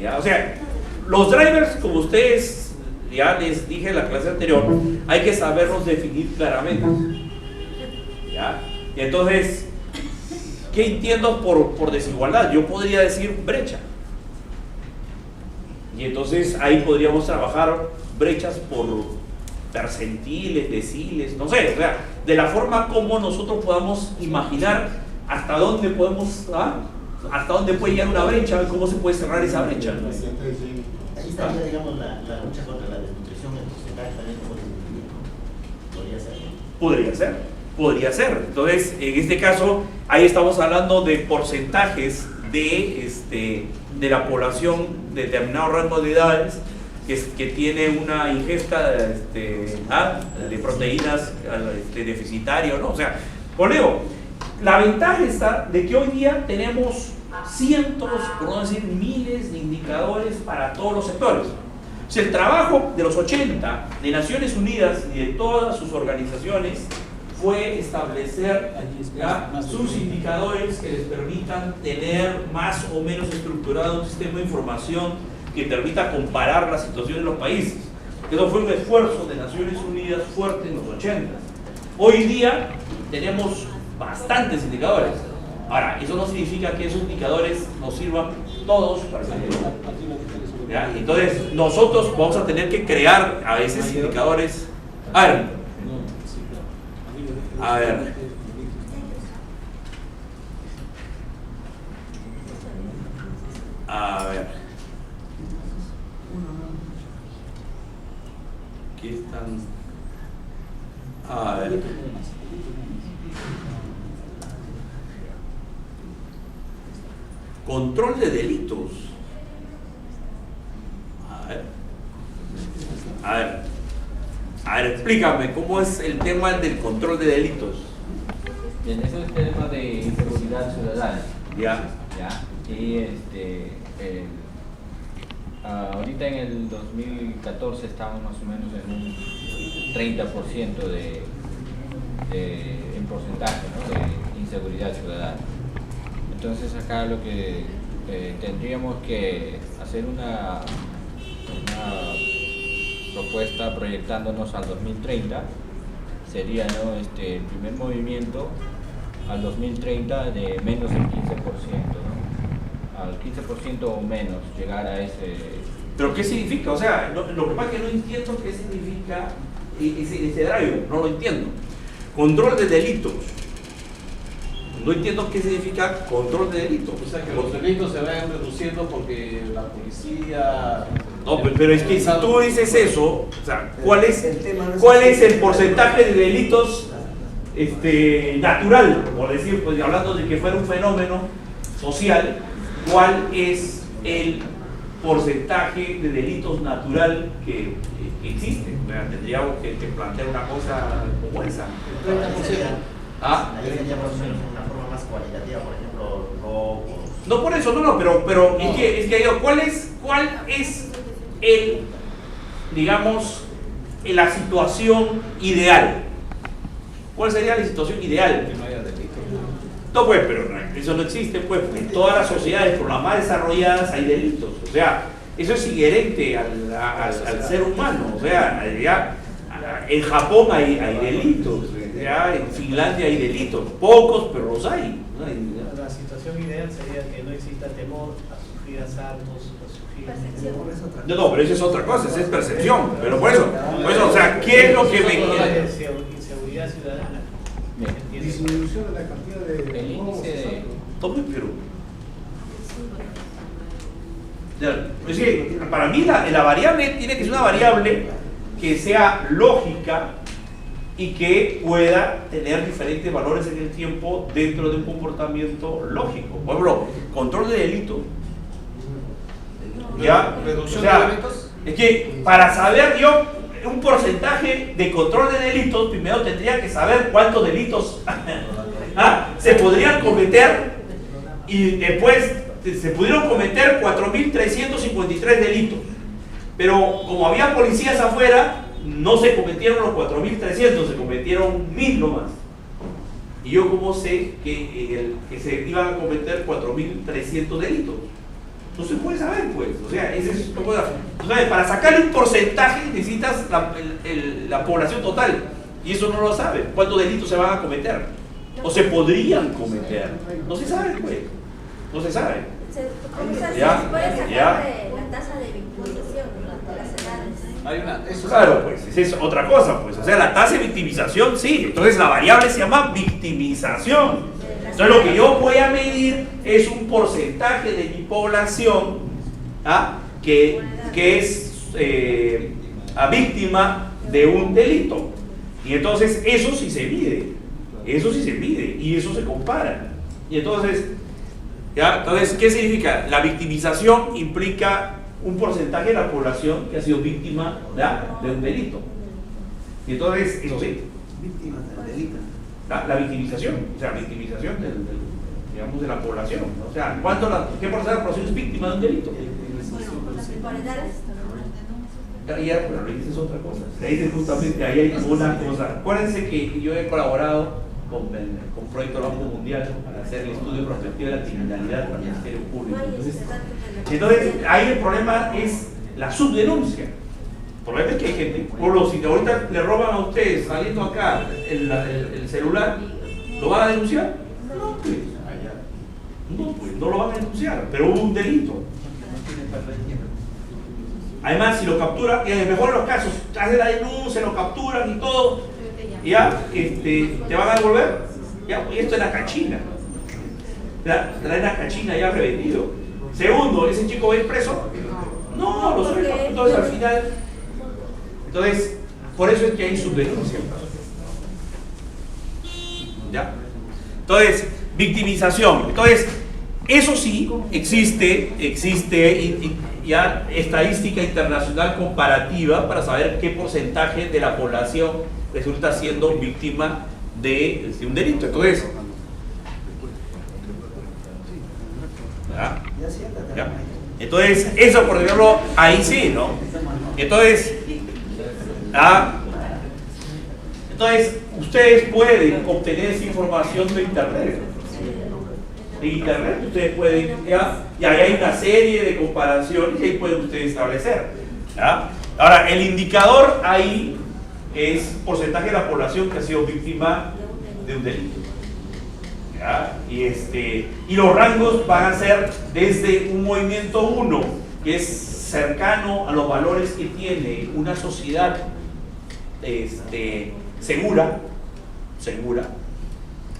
¿Ya? O sea, los drivers, como ustedes ya les dije en la clase anterior, hay que saberlos definir claramente. ¿Ya? Y entonces, ¿qué entiendo por desigualdad? Yo podría decir brecha. Y entonces ahí podríamos trabajar brechas por percentiles, deciles, no sé, o sea, de la forma como nosotros podamos imaginar hasta dónde podemos, hasta dónde puede llegar una brecha, cómo se puede cerrar esa brecha. Ahí estaría, digamos, la lucha contra la desnutrición en porcentaje también como podría ser. Podría ser. Entonces, en este caso, ahí estamos hablando de porcentajes de la población de determinado rango de edades que tiene una ingesta de proteínas deficitario, ¿no? O sea, Coleo, la ventaja está de que hoy día tenemos cientos, por no decir miles de indicadores para todos los sectores. O sea, el trabajo de los 80 de Naciones Unidas y de todas sus organizaciones fue establecer sus indicadores que les permitan tener más o menos estructurado un sistema de información que permita comparar la situación de los países. Eso fue un esfuerzo de Naciones Unidas fuerte en los 80. Hoy día tenemos bastantes indicadores. Ahora, eso no significa que esos indicadores nos sirvan todos para el futuro. ¿Ya? Entonces, nosotros vamos a tener que crear a veces indicadores. A ver. Aquí están. A ver. Control de delitos. A ver, explícame, ¿cómo es el tema del control de delitos? Bien, ese es el tema de inseguridad ciudadana. Ya. Y ahorita en el 2014 estamos más o menos en un 30% en porcentaje, ¿no?, de inseguridad ciudadana. Entonces acá lo que tendríamos que hacer una propuesta proyectándonos al 2030 sería, ¿no?, el primer movimiento al 2030 de menos del 15%, ¿no?, al 15% o menos llegar a ese. ¿Pero qué significa? O sea, lo que pasa es que no entiendo qué significa ese driver, no lo entiendo. Control de delitos. No entiendo qué significa control de delitos. O sea, que los delitos se vayan reduciendo porque la policía... No, pero es que si tú dices eso, o sea, ¿cuál es el porcentaje de delitos natural? Por decir, pues hablando de que fuera un fenómeno social, ¿cuál es el porcentaje de delitos natural que existe? O sea, tendríamos que plantear una cosa como esa. Ahí sería más o menos una forma más cualitativa, por ejemplo, robos. No, por eso, no, pero no. Es que digo, ¿cuál es digamos, la situación ideal? ¿Cuál sería la situación ideal? Que no haya delitos. No, pues, pero eso no existe, pues, porque en todas las sociedades, por las más desarrolladas, hay delitos. O sea, eso es inherente al ser humano. O sea, ya, en Japón hay delitos. Ya en Finlandia hay delitos, pocos, pero los hay. La situación ideal sería que no exista temor a sufrir asaltos, a sufrir... No, pero eso es otra cosa, esa es percepción. Pero por eso, o sea, ¿qué es lo que me quiere? Inseguridad ciudadana. Disminución de la cantidad de... El índice de... Tome, pero... Es que para mí la variable tiene que ser una variable que sea lógica y que pueda tener diferentes valores en el tiempo dentro de un comportamiento lógico. Por ejemplo, control de delito. ¿Ya? ¿Reducción O sea, de delitos? es que para saber yo un porcentaje de control de delitos, primero tendría que saber cuántos delitos se podrían cometer, y después se pudieron cometer 4.353 delitos. Pero como había policías afuera, no se cometieron los 4.300, se cometieron 1.000 nomás. Y yo como sé que se iban a cometer 4.300 delitos. No se puede saber, pues. O sea, para sacarle un porcentaje necesitas la población total. Y eso no lo sabe. ¿Cuántos delitos se van a cometer? O se podrían cometer. No se sabe, pues. No se sabe. Se puede sacar de la tasa de victimización de las edades. Eso Claro, pues, es otra cosa, pues. O sea, la tasa de victimización, sí. Entonces la variable se llama victimización. Entonces lo que yo voy a medir es un porcentaje de mi población que es víctima de un delito. Y entonces eso sí se mide. Eso sí se mide y eso se compara. Y entonces, entonces, ¿qué significa? La victimización implica un porcentaje de la población que ha sido víctima de un delito. Y entonces, eso sí. Víctimas del delito. La victimización, o sea, victimización digamos, de la población. O sea, ¿qué porcentaje de la población es víctima de un delito? Ya, pero ahí es otra cosa. Ahí es justamente, ahí hay una cosa. Acuérdense que yo he colaborado con Proyecto Banco Mundial para hacer el estudio prospectivo de la criminalidad para el Ministerio Público. Entonces, ahí el problema es la subdenuncia. El problema es que hay gente, si ahorita le roban a ustedes saliendo acá el celular, ¿lo van a denunciar? No, pues. No lo van a denunciar, pero hubo un delito. Además, si lo capturan, y en el mejor de los casos, hacen la denuncia, lo capturan y todo, ya, te van a devolver. Ya, y esto es la cachina. Traen la cachina ya revendido. Segundo, ¿ese chico va a ir preso? No, lo sueltan. Entonces, al final. Entonces, por eso es que hay subdenuncia. ¿Ya? Entonces, victimización. Entonces, eso sí, existe ya estadística internacional comparativa para saber qué porcentaje de la población resulta siendo víctima de un delito. Entonces, ¿ya? Entonces, eso por ejemplo, ahí sí, ¿no? Entonces, ustedes pueden obtener esa información de internet. De internet ustedes pueden, y ahí hay una serie de comparaciones y ahí pueden ustedes establecer. ¿Ya? Ahora, el indicador ahí es porcentaje de la población que ha sido víctima de un delito. ¿Ya? Y los rangos van a ser desde un movimiento 1, que es cercano a los valores que tiene una sociedad segura,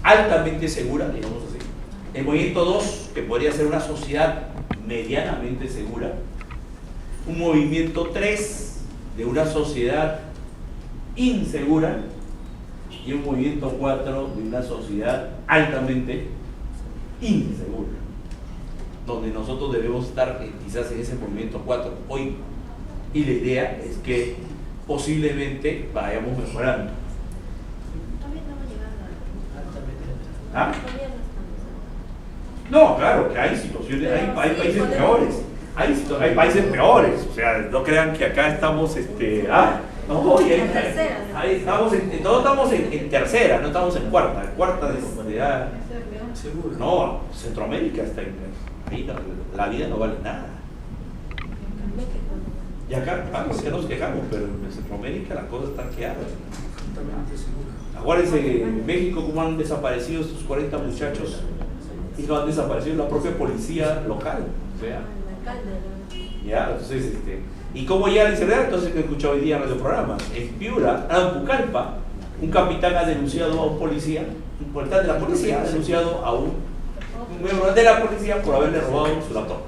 altamente segura, digamos así. El movimiento 2, que podría ser una sociedad medianamente segura. Un movimiento 3, de una sociedad insegura. Y un movimiento 4, de una sociedad altamente insegura. Donde nosotros debemos estar quizás en ese movimiento 4 hoy. Y la idea es que posiblemente vayamos mejorando. ¿Ah? No, claro, que hay situaciones, hay países peores. Hay países peores. O sea, no crean que acá estamos, no, estamos en tercera, no estamos en cuarta. Cuarta no, Centroamérica está ahí, la vida no vale nada. Y acá, ya nos quejamos, pero en Centroamérica las cosas están quedadas. Acuérdense en México cómo han desaparecido estos 40 muchachos y no han desaparecido la propia policía local. O sea, ya, entonces, ¿y cómo llega la inseguridad? Entonces, que he escuchado hoy día en radio programas. En Piura, en Pucallpa, un capitán ha denunciado a un policía, un capitán de la policía ha denunciado a un miembro de la policía por haberle robado su laptop.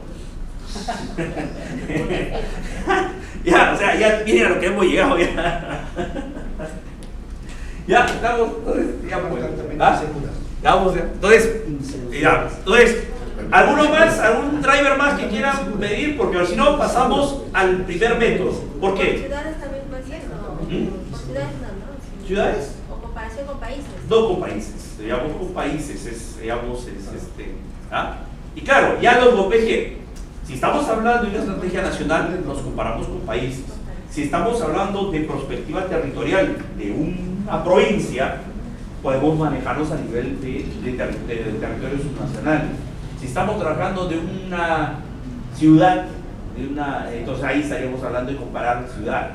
Ya, o sea, ya miren a lo que hemos llegado ya. Ya, estamos, ya, pues, ¿ah? Vamos, entonces, ya, entonces, ¿alguno más, algún driver más que quiera medir? Porque si no, pasamos al primer método. ¿Por qué? Ciudades también puede ser, ¿no? Ciudades no, ¿no? ¿Ciudades? O comparación con países. No con países, digamos con países, ¿ah? Y claro, ya los GOPG, si estamos hablando de una estrategia nacional, nos comparamos con países. Si estamos hablando de perspectiva territorial de una provincia, podemos manejarnos a nivel de territorio subnacional. Si estamos trabajando de una ciudad, entonces ahí estaríamos hablando de comparar ciudades.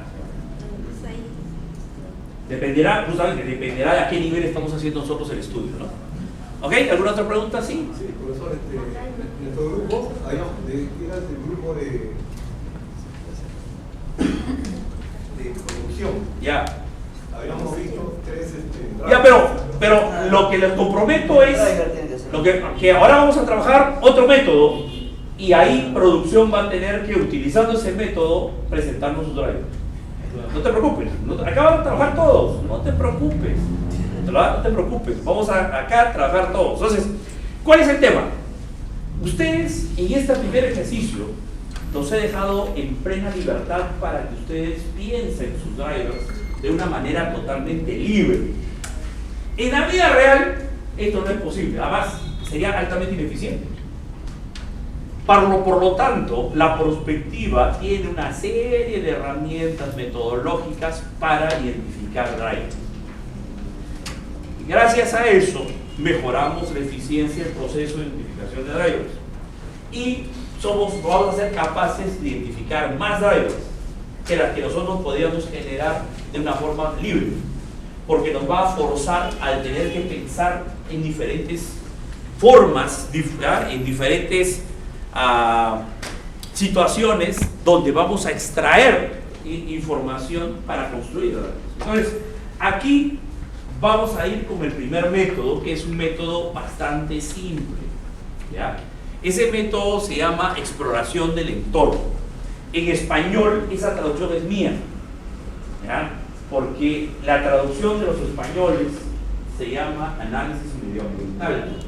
Dependerá, justamente, dependerá de a qué nivel estamos haciendo nosotros el estudio, ¿no? ¿Ok? ¿Alguna otra pregunta? Sí. Sí, profesor, en nuestro grupo, era el grupo de producción. Ya. Habíamos visto 3 Ya, pero lo que les comprometo es que ahora vamos a trabajar otro método y ahí producción va a tener que, utilizando ese método, presentarnos sus drivers. No te preocupes, acá van a trabajar todos, no te preocupes, no te preocupes, vamos acá a trabajar todos. Entonces, ¿cuál es el tema? Ustedes en este primer ejercicio los he dejado en plena libertad para que ustedes piensen sus drivers de una manera totalmente libre. En la vida real esto no es posible, además sería altamente ineficiente. Por lo tanto, la prospectiva tiene una serie de herramientas metodológicas para identificar drivers. Y gracias a eso mejoramos la eficiencia del proceso de identificación de drivers. Y vamos a ser capaces de identificar más drivers que las que nosotros podíamos generar de una forma libre, porque nos va a forzar a tener que pensar en diferentes formas, en diferentes situaciones donde vamos a extraer información para construir. Entonces, aquí vamos a ir con el primer método, que es un método bastante simple, ¿ya? Ese método se llama exploración del entorno. En español, esa traducción es mía, ¿ya? Porque la traducción de los españoles se llama análisis medioambiental,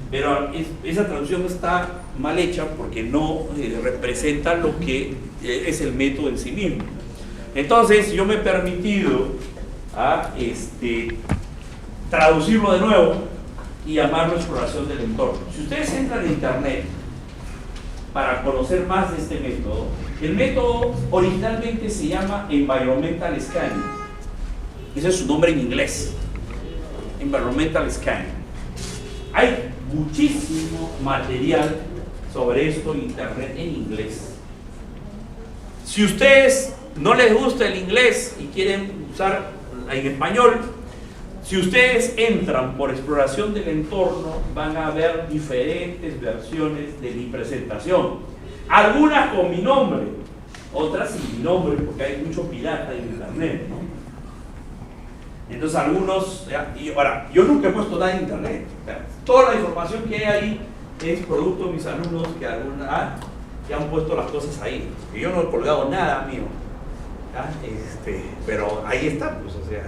pero esa traducción está mal hecha porque no representa lo que es el método en sí mismo. Entonces yo me he permitido traducirlo de nuevo y llamarlo exploración del entorno. Si ustedes entran en internet para conocer más de este método, el método originalmente se llama Environmental Scanning. Ese es su nombre en inglés, Environmental Scanning. Hay muchísimo material sobre esto en internet en inglés. Si ustedes no les gusta el inglés y quieren usar en español, si ustedes entran por exploración del entorno, van a ver diferentes versiones de mi presentación. Algunas con mi nombre, otras sin mi nombre, porque hay mucho pirata en internet, ¿no? Entonces algunos, y ahora, yo nunca he puesto nada en internet, toda la información que hay ahí es producto de mis alumnos que han puesto las cosas ahí, y yo no he colgado nada mío, pero ahí está, pues, o sea,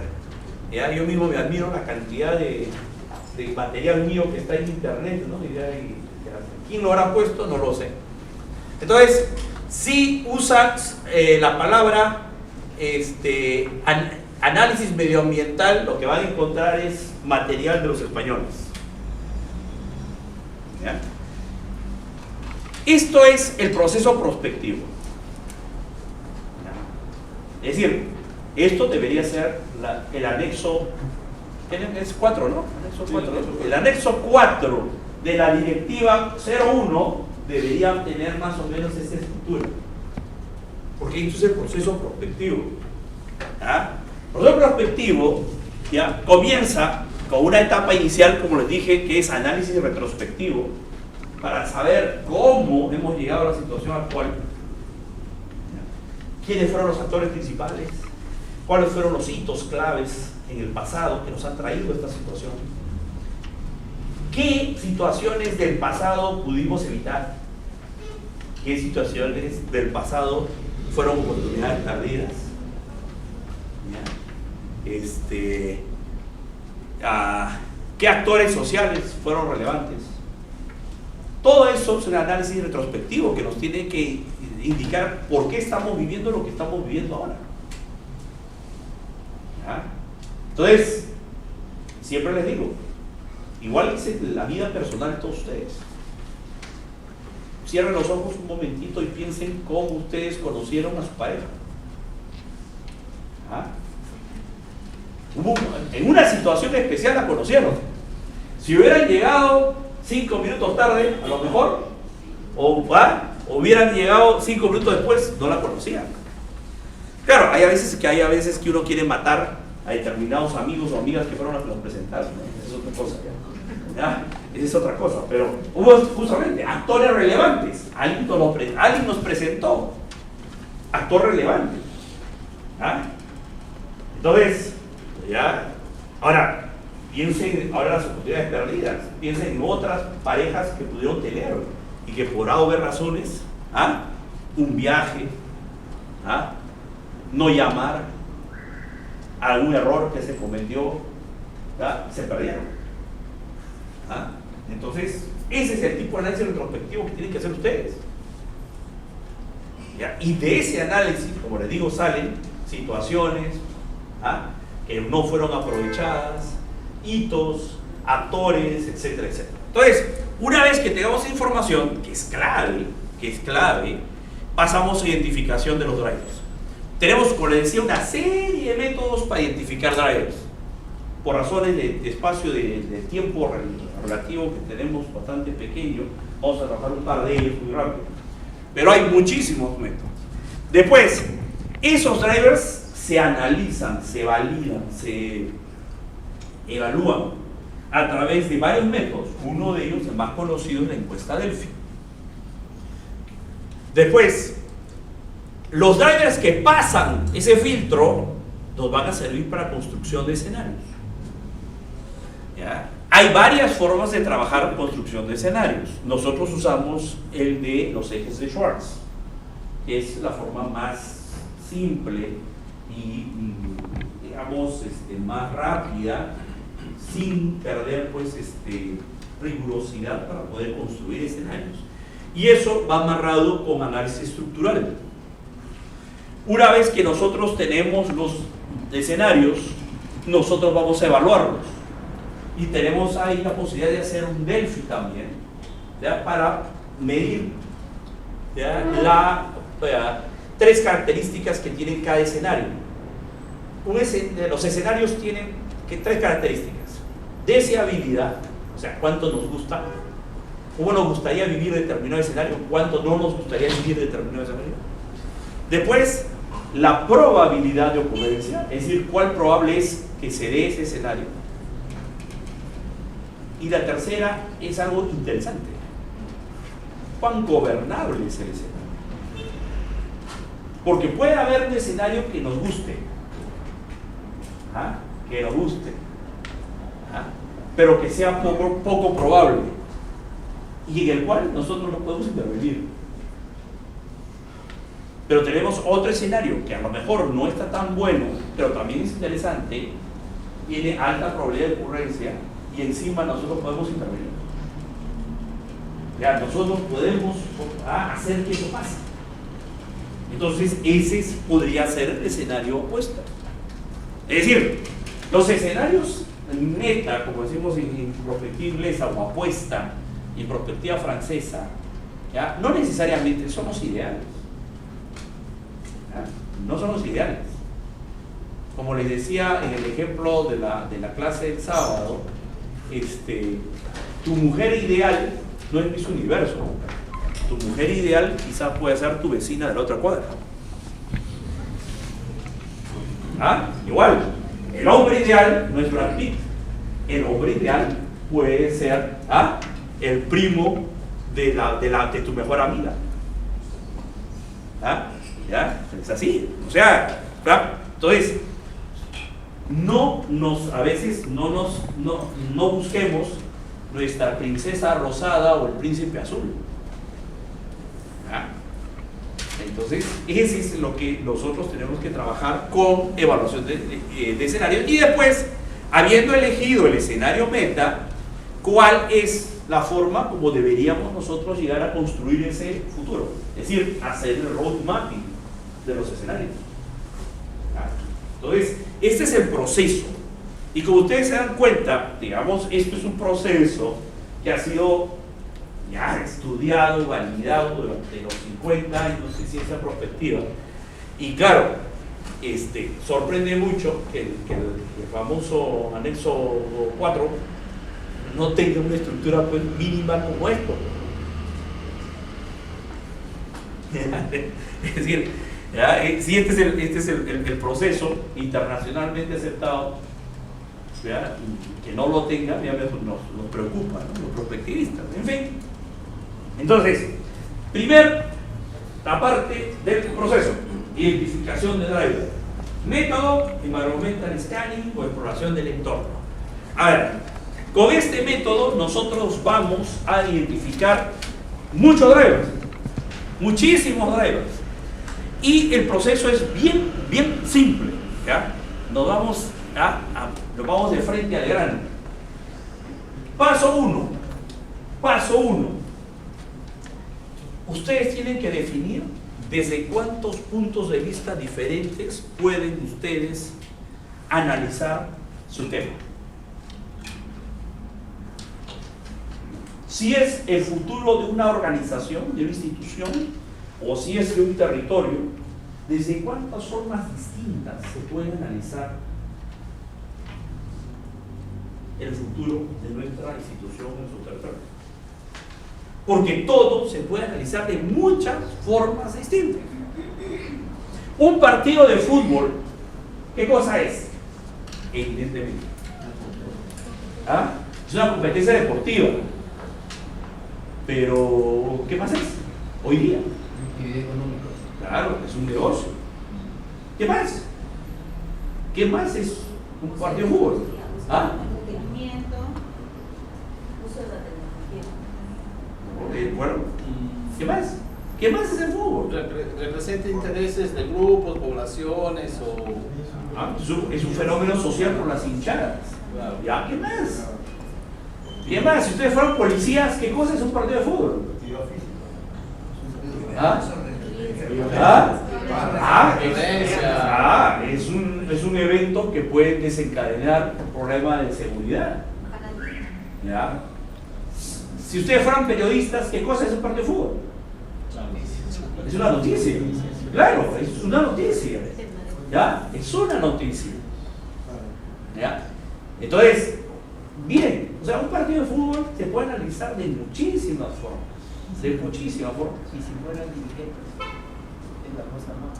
ya yo mismo me admiro la cantidad de material mío que está en internet, ¿no? ¿Quién lo habrá puesto? No lo sé. Entonces, si usas la palabra análisis medioambiental, lo que van a encontrar es material de los españoles. ¿Ya? Esto es el proceso prospectivo. ¿Ya? Es decir, esto debería ser el anexo, es 4, ¿no? Anexo 4, ¿no? El anexo 4 de la directiva 01 debería tener más o menos esta estructura, porque esto es el proceso prospectivo. ¿Ya? El proceso prospectivo, ¿ya?, comienza con una etapa inicial, como les dije, que es análisis retrospectivo, para saber cómo hemos llegado a la situación actual, ¿ya?, quiénes fueron los actores principales, cuáles fueron los hitos claves en el pasado que nos han traído a esta situación, qué situaciones del pasado pudimos evitar, qué situaciones del pasado fueron oportunidades perdidas, ¿ya? ¿Qué actores sociales fueron relevantes? Todo eso es un análisis retrospectivo que nos tiene que indicar por qué estamos viviendo lo que estamos viviendo ahora. ¿Ya? Entonces, siempre les digo, igual que la vida personal de todos ustedes. Cierren los ojos un momentito y piensen cómo ustedes conocieron a su pareja. ¿Ah? En una situación especial la conocieron. Si hubieran llegado 5 minutos tarde, a lo mejor, o hubieran llegado 5 minutos después, no la conocían. Claro, hay a veces que uno quiere matar a determinados amigos o amigas que fueron los que nos presentaron, ¿no? Esa es otra cosa. ¿Ya? Esa es otra cosa, pero hubo justamente actores relevantes. Alguien nos presentó actor relevante. ¿Ya? Entonces, ya, ahora piensen ahora las oportunidades perdidas, piensen en otras parejas que pudieron tener y que por A o B razones, un viaje, no llamar, algún error que se cometió, se perdieron. Entonces, ese es el tipo de análisis retrospectivo que tienen que hacer ustedes. ¿Ya? Y de ese análisis, como les digo, salen situaciones que no fueron aprovechadas, hitos, actores, etcétera, etcétera. Entonces, una vez que tengamos esa información, que es clave, pasamos a identificación de los drivers. Tenemos, como les decía, una serie de métodos para identificar drivers. Por razones de espacio de tiempo relativo que tenemos bastante pequeño, vamos a trabajar un par de ellos muy rápido. Pero hay muchísimos métodos. Después, esos drivers se analizan, se validan, se evalúan a través de varios métodos. Uno de ellos, el más conocido, es la encuesta Delphi. Después, los drivers que pasan ese filtro nos van a servir para construcción de escenarios. ¿Ya? Hay varias formas de trabajar construcción de escenarios. Nosotros usamos el de los ejes de Schwartz, que es la forma más simple y, digamos, más rápida, sin perder pues rigurosidad para poder construir escenarios. Y eso va amarrado con análisis estructural. Una vez que nosotros tenemos los escenarios, nosotros vamos a evaluarlos. Y tenemos ahí la posibilidad de hacer un Delphi también, ¿ya? Para medir, ¿ya? Tres características que tienen cada escenario. Los escenarios tienen tres características: deseabilidad, o sea, cuánto nos gusta, cómo nos gustaría vivir determinado escenario, cuánto no nos gustaría vivir determinado escenario. Después, la probabilidad de ocurrencia, es decir, cuál probable es que se dé ese escenario. Y la tercera es algo interesante: cuán gobernable es el escenario. Porque puede haber un escenario que nos guste, pero que sea poco probable y en el cual nosotros no podemos intervenir. Pero tenemos otro escenario que a lo mejor no está tan bueno, pero también es interesante, tiene alta probabilidad de ocurrencia y encima nosotros podemos intervenir. Ya, nosotros podemos hacer que eso pase. Entonces, ese podría ser el escenario opuesto. Es decir, los escenarios meta, como decimos en perspectiva inglesa o apuesta, y en perspectiva francesa, ¿ya? No necesariamente son los ideales. ¿Ya? No son los ideales. Como les decía en el ejemplo de la clase del sábado, tu mujer ideal no es Miss Universo. Tu mujer ideal quizás puede ser tu vecina de la otra cuadra. Igual, el hombre ideal no es Brad Pitt. El hombre ideal puede ser el primo de tu mejor amiga. ¿Ya? Es así. O sea, entonces, a veces no busquemos nuestra princesa rosada o el príncipe azul. Entonces, ese es lo que nosotros tenemos que trabajar con evaluación de escenarios. Y después, habiendo elegido el escenario meta, ¿cuál es la forma como deberíamos nosotros llegar a construir ese futuro? Es decir, hacer el road mapping de los escenarios. Entonces, este es el proceso. Y como ustedes se dan cuenta, digamos, esto es un proceso que ha sido ya estudiado y validado durante los 50 años de ciencia prospectiva. Y claro, sorprende mucho que el famoso anexo 4 no tenga una estructura pues mínima como esto. Es decir, ¿ya? Si este es el proceso internacionalmente aceptado, ¿ya? Y que no lo tenga, ya nos preocupa, ¿no? Los prospectivistas, en fin. Entonces, la parte del proceso, identificación de driver, método, environmental scanning o exploración del entorno. A ver, con este método nosotros vamos a identificar muchos drivers, muchísimos drivers, y el proceso es bien simple, ¿ya? Nos vamos de frente al grano. Paso 1. Ustedes tienen que definir desde cuántos puntos de vista diferentes pueden ustedes analizar su tema. Si es el futuro de una organización, de una institución, o si es de un territorio, ¿desde cuántas formas distintas se puede analizar el futuro de nuestra institución en su territorio? Porque todo se puede analizar de muchas formas distintas. Un partido de fútbol, ¿qué cosa es? Evidentemente, es una competencia deportiva. Pero, ¿qué más es? Hoy día. Actividad económica. Claro, es un negocio. ¿Qué más? ¿Qué más es un partido de fútbol? Entretenimiento, Uso de la tecnología. Bueno, ¿qué más? ¿Qué más es el fútbol? Representa intereses de grupos, poblaciones o... Es un fenómeno social por las hinchadas. Claro. ¿Ya? ¿Qué más? ¿Qué más? Si ustedes fueron policías, ¿qué cosa es un partido de fútbol? Es un evento que puede desencadenar un problema de seguridad. ¿Ya? Si ustedes fueran periodistas, ¿qué cosa es un partido de fútbol? Es una noticia. Claro, es una noticia. ¿Ya? Es una noticia. ¿Ya? Entonces, bien, o sea, un partido de fútbol se puede analizar de muchísimas formas. De muchísimas formas. Y si fueran dirigentes, es la cosa más.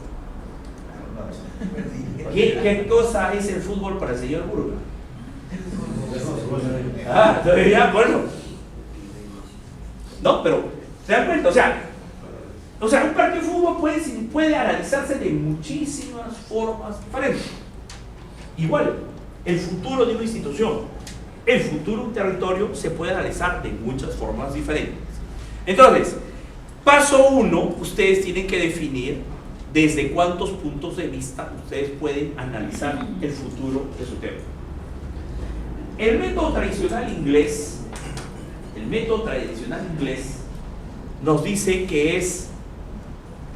¿Qué cosa es el fútbol para el señor Burga? Entonces ya, bueno. No, pero, ¿se dan cuenta? O sea, un partido de fútbol puede analizarse de muchísimas formas diferentes. Igual, el futuro de una institución, el futuro de un territorio se puede analizar de muchas formas diferentes. Entonces, paso 1, ustedes tienen que definir desde cuántos puntos de vista ustedes pueden analizar el futuro de su tema. El método tradicional inglés nos dice que es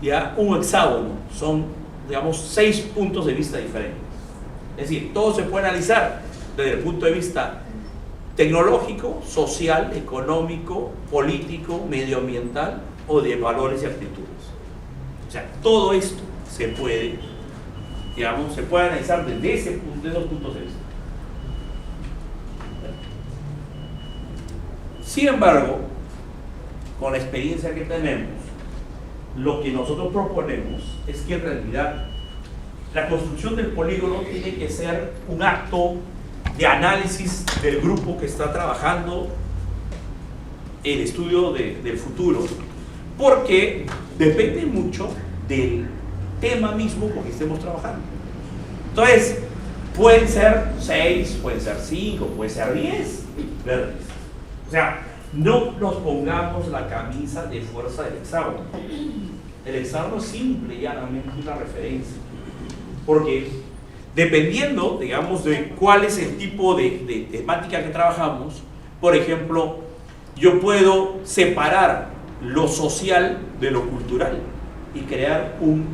ya un hexágono, son, digamos, 6 puntos de vista diferentes. Es decir, todo se puede analizar desde el punto de vista tecnológico, social, económico, político, medioambiental o de valores y actitudes. O sea, todo esto se puede, digamos, se puede analizar desde esos puntos de vista. Sin embargo, con la experiencia que tenemos, lo que nosotros proponemos es que en realidad la construcción del polígono tiene que ser un acto de análisis del grupo que está trabajando el estudio del futuro, porque depende mucho del tema mismo con que estemos trabajando. Entonces, pueden ser 6, pueden ser 5, pueden ser 10 verdes. O sea, no nos pongamos la camisa de fuerza del hexágono. El hexágono es simple y llanamente una referencia, porque Dependiendo, digamos, de cuál es el tipo de temática que trabajamos, por ejemplo, yo puedo separar lo social de lo cultural y crear un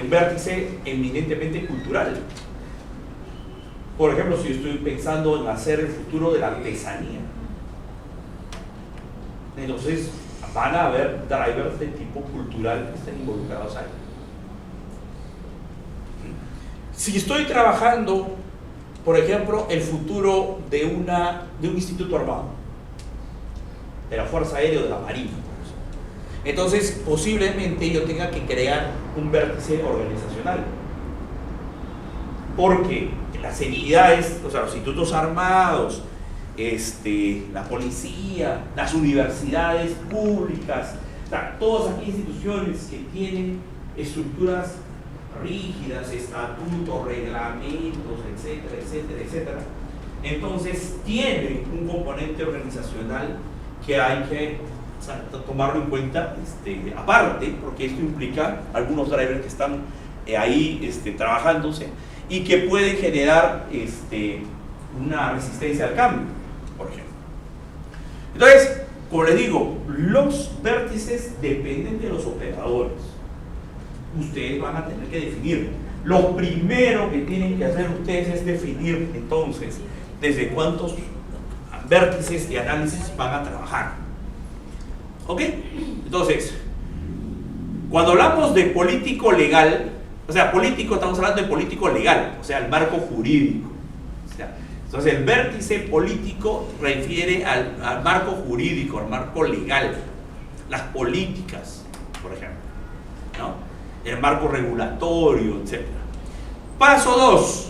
vértice eminentemente cultural. Por ejemplo, si yo estoy pensando en hacer el futuro de la artesanía, entonces van a haber drivers de tipo cultural que estén involucrados ahí. Si estoy trabajando, por ejemplo, el futuro de un instituto armado, de la Fuerza Aérea o de la Marina, entonces posiblemente yo tenga que crear un vértice organizacional, porque las entidades, o sea, los institutos armados, la policía, las universidades públicas, o sea, todas aquellas instituciones que tienen estructuras rígidas, estatutos, reglamentos, etcétera, etcétera, etcétera, entonces tienen un componente organizacional que hay que tomarlo en cuenta aparte, porque esto implica algunos drivers que están ahí trabajándose y que pueden generar una resistencia al cambio, por ejemplo. Entonces, como les digo, los vértices dependen de los operadores. Ustedes van a tener que definir. Lo primero que tienen que hacer ustedes es definir entonces desde cuántos vértices de análisis van a trabajar. ¿Ok? Entonces, cuando hablamos de político legal, o sea, político, estamos hablando de político legal, o sea, el marco jurídico. O sea, entonces, el vértice político refiere al marco jurídico, al marco legal, las políticas, por ejemplo, ¿no? El marco regulatorio, etc. Paso 2.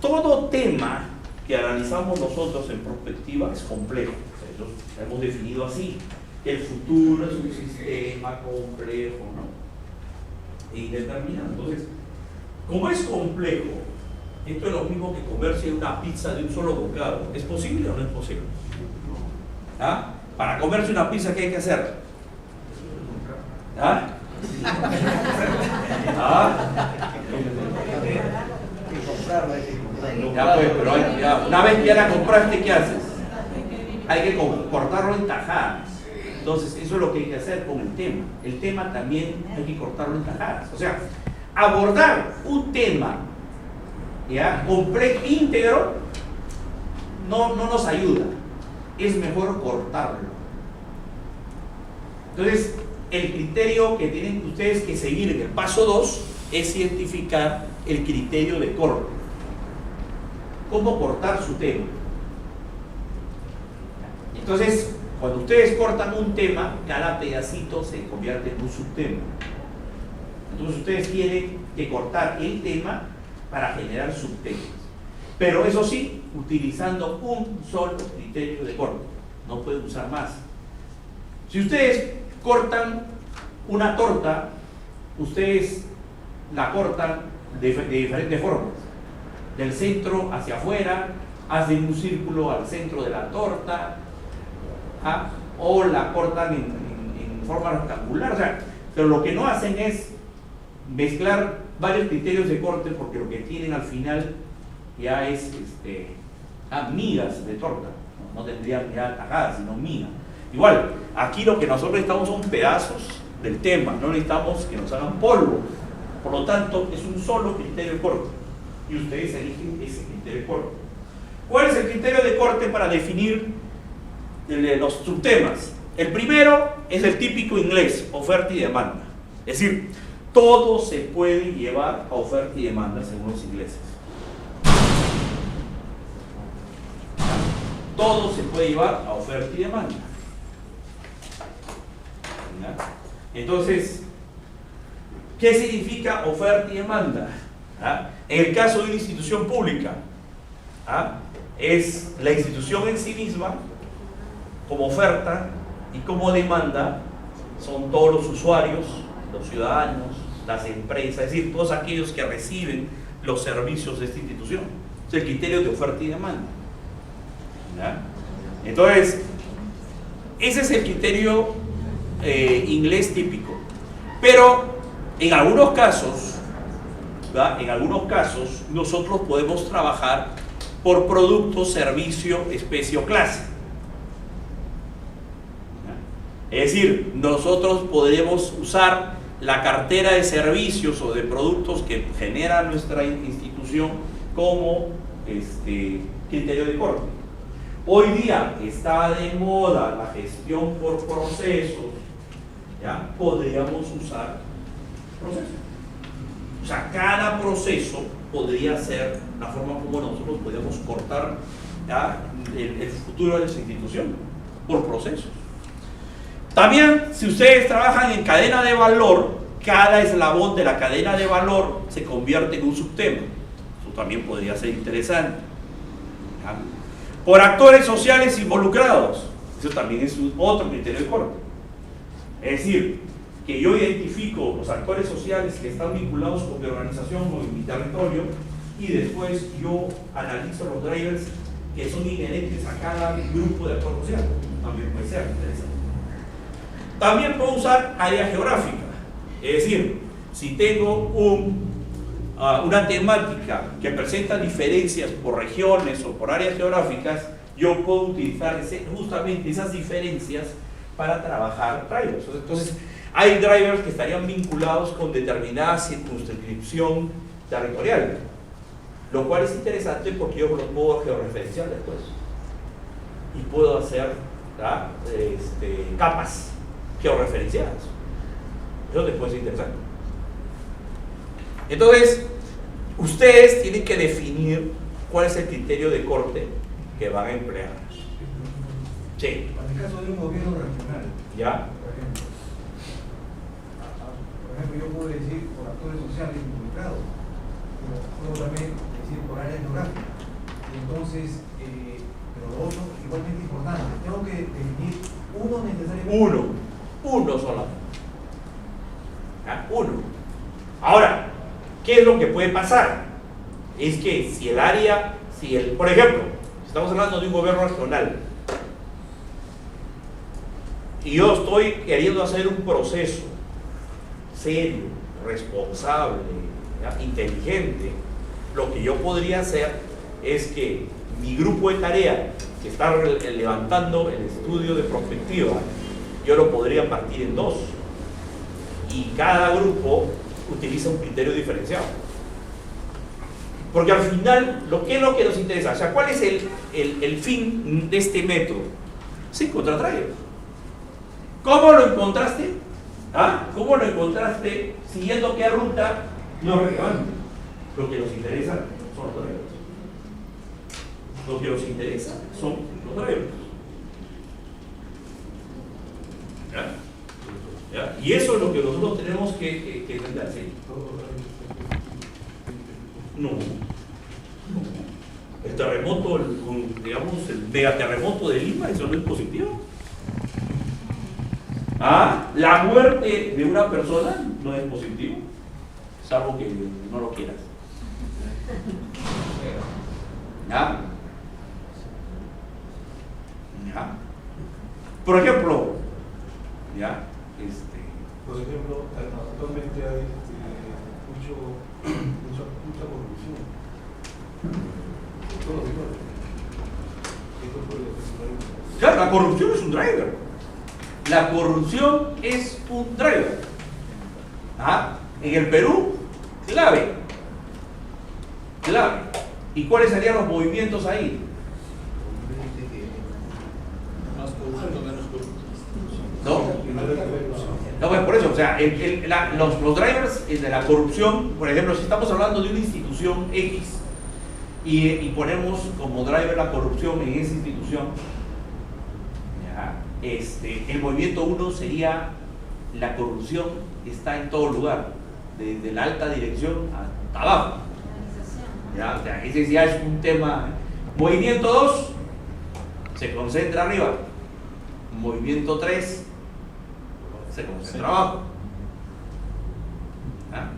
Todo tema que analizamos nosotros en perspectiva es complejo. Nosotros hemos definido así: el futuro es un sistema complejo, ¿no? E indeterminado. Entonces, como es complejo, esto es lo mismo que comerse una pizza de un solo bocado. ¿Es posible o no es posible? ¿Ah? Para comerse una pizza, ¿qué hay que hacer? ¿Ah? ¿Ah? Ya pues, pero una vez que ya la compraste, ¿qué haces? Hay que cortarlo en tajadas. Entonces, eso es lo que hay que hacer con el tema. El tema también hay que cortarlo en tajadas. O sea, abordar un tema ya complejo, íntegro, no nos ayuda. Es mejor cortarlo. Entonces, el criterio que tienen ustedes que seguir en el paso 2 es identificar el criterio de corte. ¿Cómo cortar su tema? Entonces, cuando ustedes cortan un tema, cada pedacito se convierte en un subtema. Entonces ustedes tienen que cortar el tema para generar subtemas. Pero eso sí, utilizando un solo criterio de corte. No pueden usar más. Si ustedes cortan una torta, ustedes la cortan de diferentes formas. Del centro hacia afuera, hacen un círculo al centro de la torta, o la cortan en forma rectangular. O sea, pero lo que no hacen es mezclar varios criterios de corte, porque lo que tienen al final ya es migas de torta. No tendrían ya tajadas, sino migas. Igual, aquí lo que nosotros necesitamos son pedazos del tema, no necesitamos que nos hagan polvo. Por lo tanto, es un solo criterio de corte y ustedes eligen ese criterio de corte. ¿Cuál es el criterio de corte para definir los subtemas? El primero es el típico inglés, oferta y demanda. Es decir, todo se puede llevar a oferta y demanda según los ingleses. Todo se puede llevar a oferta y demanda. Entonces, ¿qué significa oferta y demanda? En el caso de una institución pública, es la institución en sí misma, como oferta, y como demanda son todos los usuarios, los ciudadanos, las empresas, es decir, todos aquellos que reciben los servicios de esta institución. Es el criterio de oferta y demanda. Entonces, ese es el criterio inglés típico. Pero en algunos casos, ¿verdad? En algunos casos nosotros podemos trabajar por producto, servicio, especie o clase. Es decir, nosotros podemos usar la cartera de servicios o de productos que genera nuestra institución como criterio de corte. Hoy día está de moda la gestión por procesos, ¿ya? Podríamos usar procesos. O sea, cada proceso podría ser la forma como nosotros podríamos cortar, ¿ya? el futuro de nuestra institución por procesos. También, si ustedes trabajan en cadena de valor, cada eslabón de la cadena de valor se convierte en un subtema. Eso también podría ser interesante. ¿Ya? Por actores sociales involucrados. Eso también es otro criterio de corte. Es decir, que yo identifico los actores sociales que están vinculados con mi organización o en mi territorio y después yo analizo los drivers que son inherentes a cada grupo de actor social. También puede ser interesante. También puedo usar área geográfica, es decir, si tengo una temática que presenta diferencias por regiones o por áreas geográficas, yo puedo utilizar justamente esas diferencias para trabajar drivers. Entonces, hay drivers que estarían vinculados con determinada circunscripción territorial, lo cual es interesante porque yo los puedo georreferenciar después y puedo hacer capas georreferenciadas. Eso después es interesante. Entonces, ustedes tienen que definir cuál es el criterio de corte que van a emplear. Sí. En el caso de un gobierno regional, ¿ya? Por ejemplo, yo puedo decir por actores sociales involucrados, pero puedo también decir por área geográfica. Entonces, pero lo otro igualmente importante, tengo que definir uno necesariamente. Uno solamente. ¿Ya? Uno. Ahora, ¿qué es lo que puede pasar? Es que si el área, por ejemplo, estamos hablando de un gobierno regional y yo estoy queriendo hacer un proceso serio, responsable, ¿ya? Inteligente, lo que yo podría hacer es que mi grupo de tarea que está levantando el estudio de prospectiva, yo lo podría partir en dos y cada grupo utiliza un criterio diferenciado, porque al final ¿qué es lo que nos interesa? O sea, ¿cuál es el fin de este método? Sí, encontrar drivers. ¿Cómo lo encontraste? ¿Cómo lo encontraste? Siguiendo qué ruta, no es relevante. Lo que nos interesa son los drivers. Lo que nos interesa son los drivers. ¿Ya? ¿Ya? Y eso es lo que nosotros tenemos que entender. ¿Sí? No. El terremoto, digamos, el megaterremoto de Lima, eso no es positivo. La muerte de una persona no es positivo, salvo que no lo quieras. ¿Ya? ¿Ya? Por ejemplo, ¿ya? Por ejemplo, actualmente hay mucha corrupción. Todos los sectores. Esto puede ser. Claro, la corrupción es un driver. La corrupción es un driver. En el Perú, clave. ¿Y cuáles serían los movimientos ahí? Más corrupción, menos corrupción. No, pues por eso, o sea, los drivers de la corrupción, por ejemplo, si estamos hablando de una institución X y ponemos como driver la corrupción en esa institución, ¿ya? El movimiento 1 sería la corrupción está en todo lugar, desde la alta dirección hasta abajo. ¿Ya? O sea, ese ya es un tema. Movimiento 2 se concentra arriba. Movimiento 3 se concentra abajo. ¿Ya?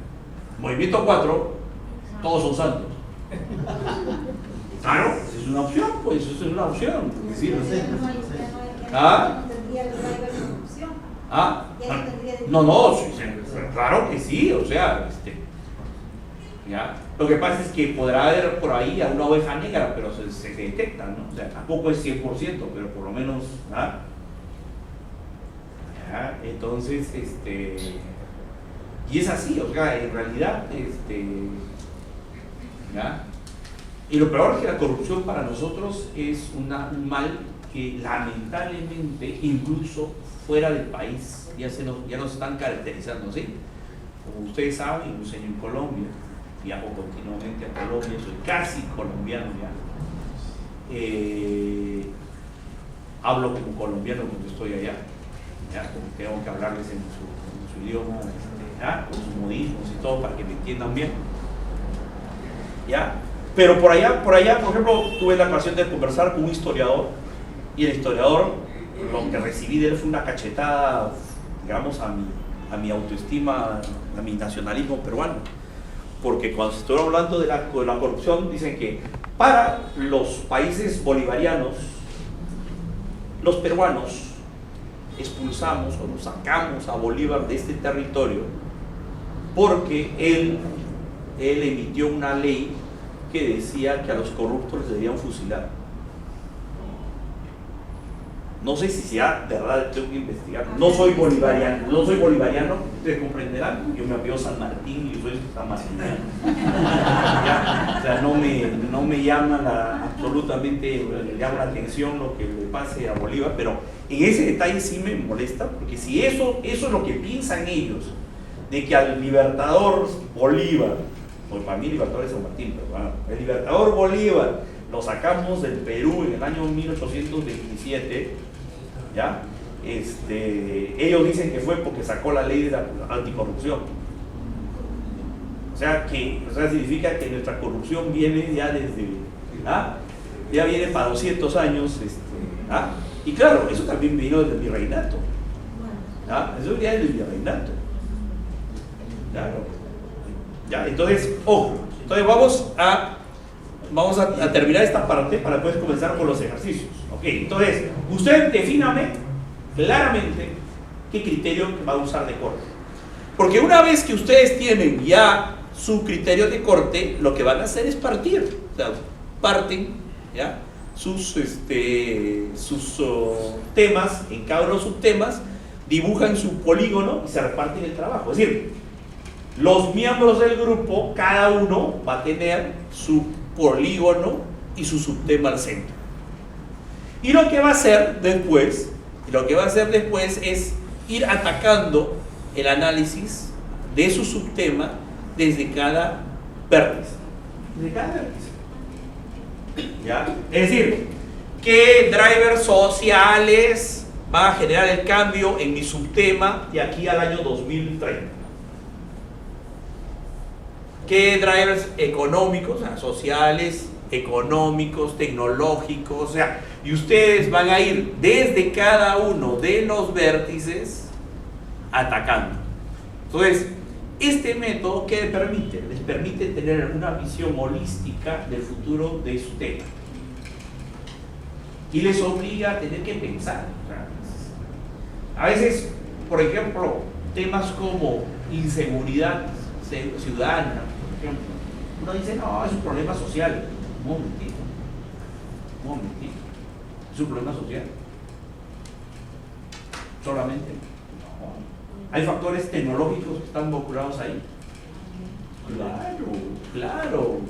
Movimiento 4, todos son santos. Claro, es una opción, pues eso es una opción. Es decir, ¿Ah? Ya no tendría de- No, sí, claro que sí, o sea, ¿ya? Lo que pasa es que podrá haber por ahí a una oveja negra, pero se detecta, ¿no? O sea, tampoco es 100%, pero por lo menos, ¿ah? ¿Ya? Entonces, y es así, o sea, en realidad, ¿ya? Y lo peor es que la corrupción para nosotros es un mal que lamentablemente, incluso fuera del país, ya nos están caracterizando así. Como ustedes saben, yo enseño en Colombia, viajo continuamente a Colombia, soy casi colombiano ya. Hablo como colombiano cuando estoy allá, ¿ya? Como tengo que hablarles en su idioma, ¿ya? Con sus modismos y todo para que me entiendan bien, ¿ya? Pero por allá, por ejemplo, tuve la ocasión de conversar con un historiador, y el historiador, lo que recibí de él fue una cachetada, digamos, a mi autoestima, a mi nacionalismo peruano. Porque cuando se estuvo hablando de la corrupción, dicen que para los países bolivarianos, los peruanos expulsamos o nos sacamos a Bolívar de este territorio porque él emitió una ley que decía que a los corruptos les debían fusilar. No sé si sea verdad, tengo que investigar. No soy bolivariano, ustedes comprenderán. Yo me apellido San Martín y yo soy San Martiniano. O sea, no me llama absolutamente, me llama la atención lo que le pase a Bolívar, pero en ese detalle sí me molesta, porque si eso es lo que piensan ellos, de que al libertador Bolívar, pues para mí el libertador es San Martín, pero bueno, el libertador Bolívar lo sacamos del Perú en el año 1827, ¿ya? Ellos dicen que fue porque sacó la ley de la anticorrupción. O sea, significa que nuestra corrupción viene ya desde, ya viene para 200 años, y claro, eso también vino desde el virreinato, eso viene desde el virreinato, claro. ¿Ya? Entonces, ojo, vamos a terminar esta parte para después comenzar con los ejercicios. Ok, entonces, usted defíname claramente qué criterio va a usar de corte. Porque una vez que ustedes tienen ya su criterio de corte, lo que van a hacer es partir. O sea, parten, ¿ya? sus temas en cada uno de los subtemas, dibujan su polígono y se reparten el trabajo. Es decir, los miembros del grupo, cada uno va a tener su polígono y su subtema al centro. Y lo que va a hacer después es ir atacando el análisis de su subtema desde cada vértice. ¿Ya? Es decir, ¿qué drivers sociales van a generar el cambio en mi subtema de aquí al año 2030? ¿Qué drivers económicos, o sea, sociales, económicos, tecnológicos? O sea, y ustedes van a ir desde cada uno de los vértices atacando. Entonces, este método, ¿qué les permite? Les permite tener una visión holística del futuro de su tema. Y les obliga a tener que pensar. A veces, por ejemplo, temas como inseguridad ciudadana, por ejemplo, uno dice, no, es un problema social. Un momentito, es un problema social. Solamente. No. Hay factores tecnológicos que están vinculados ahí. Claro.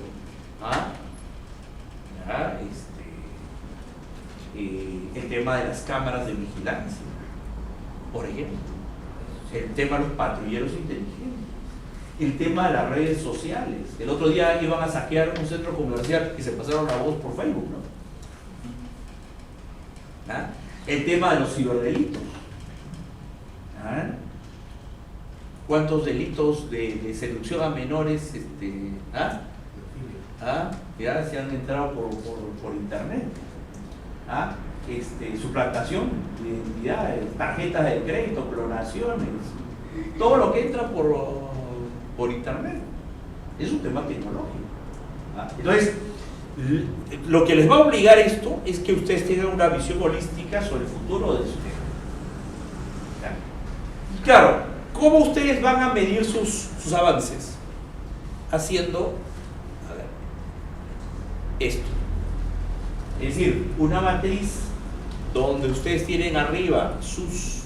El tema de las cámaras de vigilancia, por ejemplo. El tema de los patrulleros inteligentes. El tema de las redes sociales. El otro día iban a saquear un centro comercial y se pasaron la voz por Facebook, ¿no? El tema de los ciberdelitos. ¿Cuántos delitos de seducción a menores ya se han entrado por internet? Suplantación de identidades, tarjetas de crédito, clonaciones, todo lo que entra por internet es un tema tecnológico. Entonces, lo que les va a obligar esto es que ustedes tengan una visión holística sobre el futuro de su tema. Claro, ¿cómo ustedes van a medir sus avances? Haciendo, a ver, esto. Es decir, una matriz donde ustedes tienen arriba sus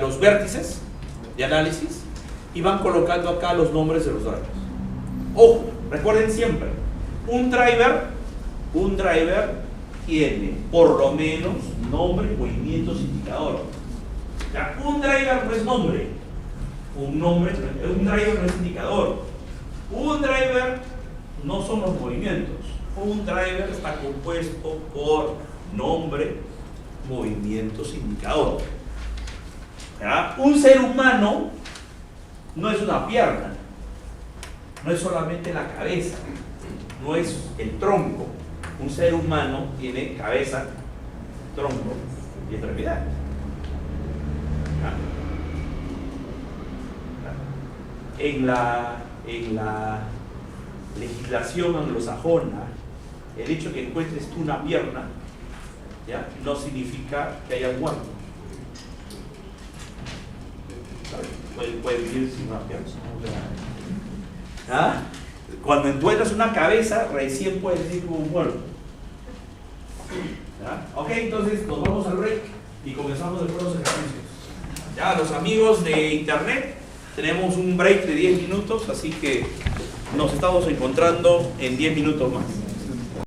los vértices de análisis y van colocando acá los nombres de los drivers. Ojo, recuerden siempre, un driver tiene por lo menos nombre, movimientos, indicador. Ya, un driver no es nombre, un driver no es indicador, un driver no son los movimientos, un driver está compuesto por nombre, movimientos, indicador. ¿Ya? Un ser humano no es una pierna, no es solamente la cabeza, no es el tronco. Un ser humano tiene cabeza, tronco y extremidades. En la legislación anglosajona, el hecho que encuentres tú una pierna, ¿ya?, no significa que haya muerto. Puede vivir sin una pierna. ¿Ah? Cuando encuentras una cabeza, recién puedes decir que hubo un muerto. ¿Ya? Ok, entonces nos vamos al break y comenzamos después los ejercicios. Ya, los amigos de internet, tenemos un break de 10 minutos, así que nos estamos encontrando en 10 minutos más.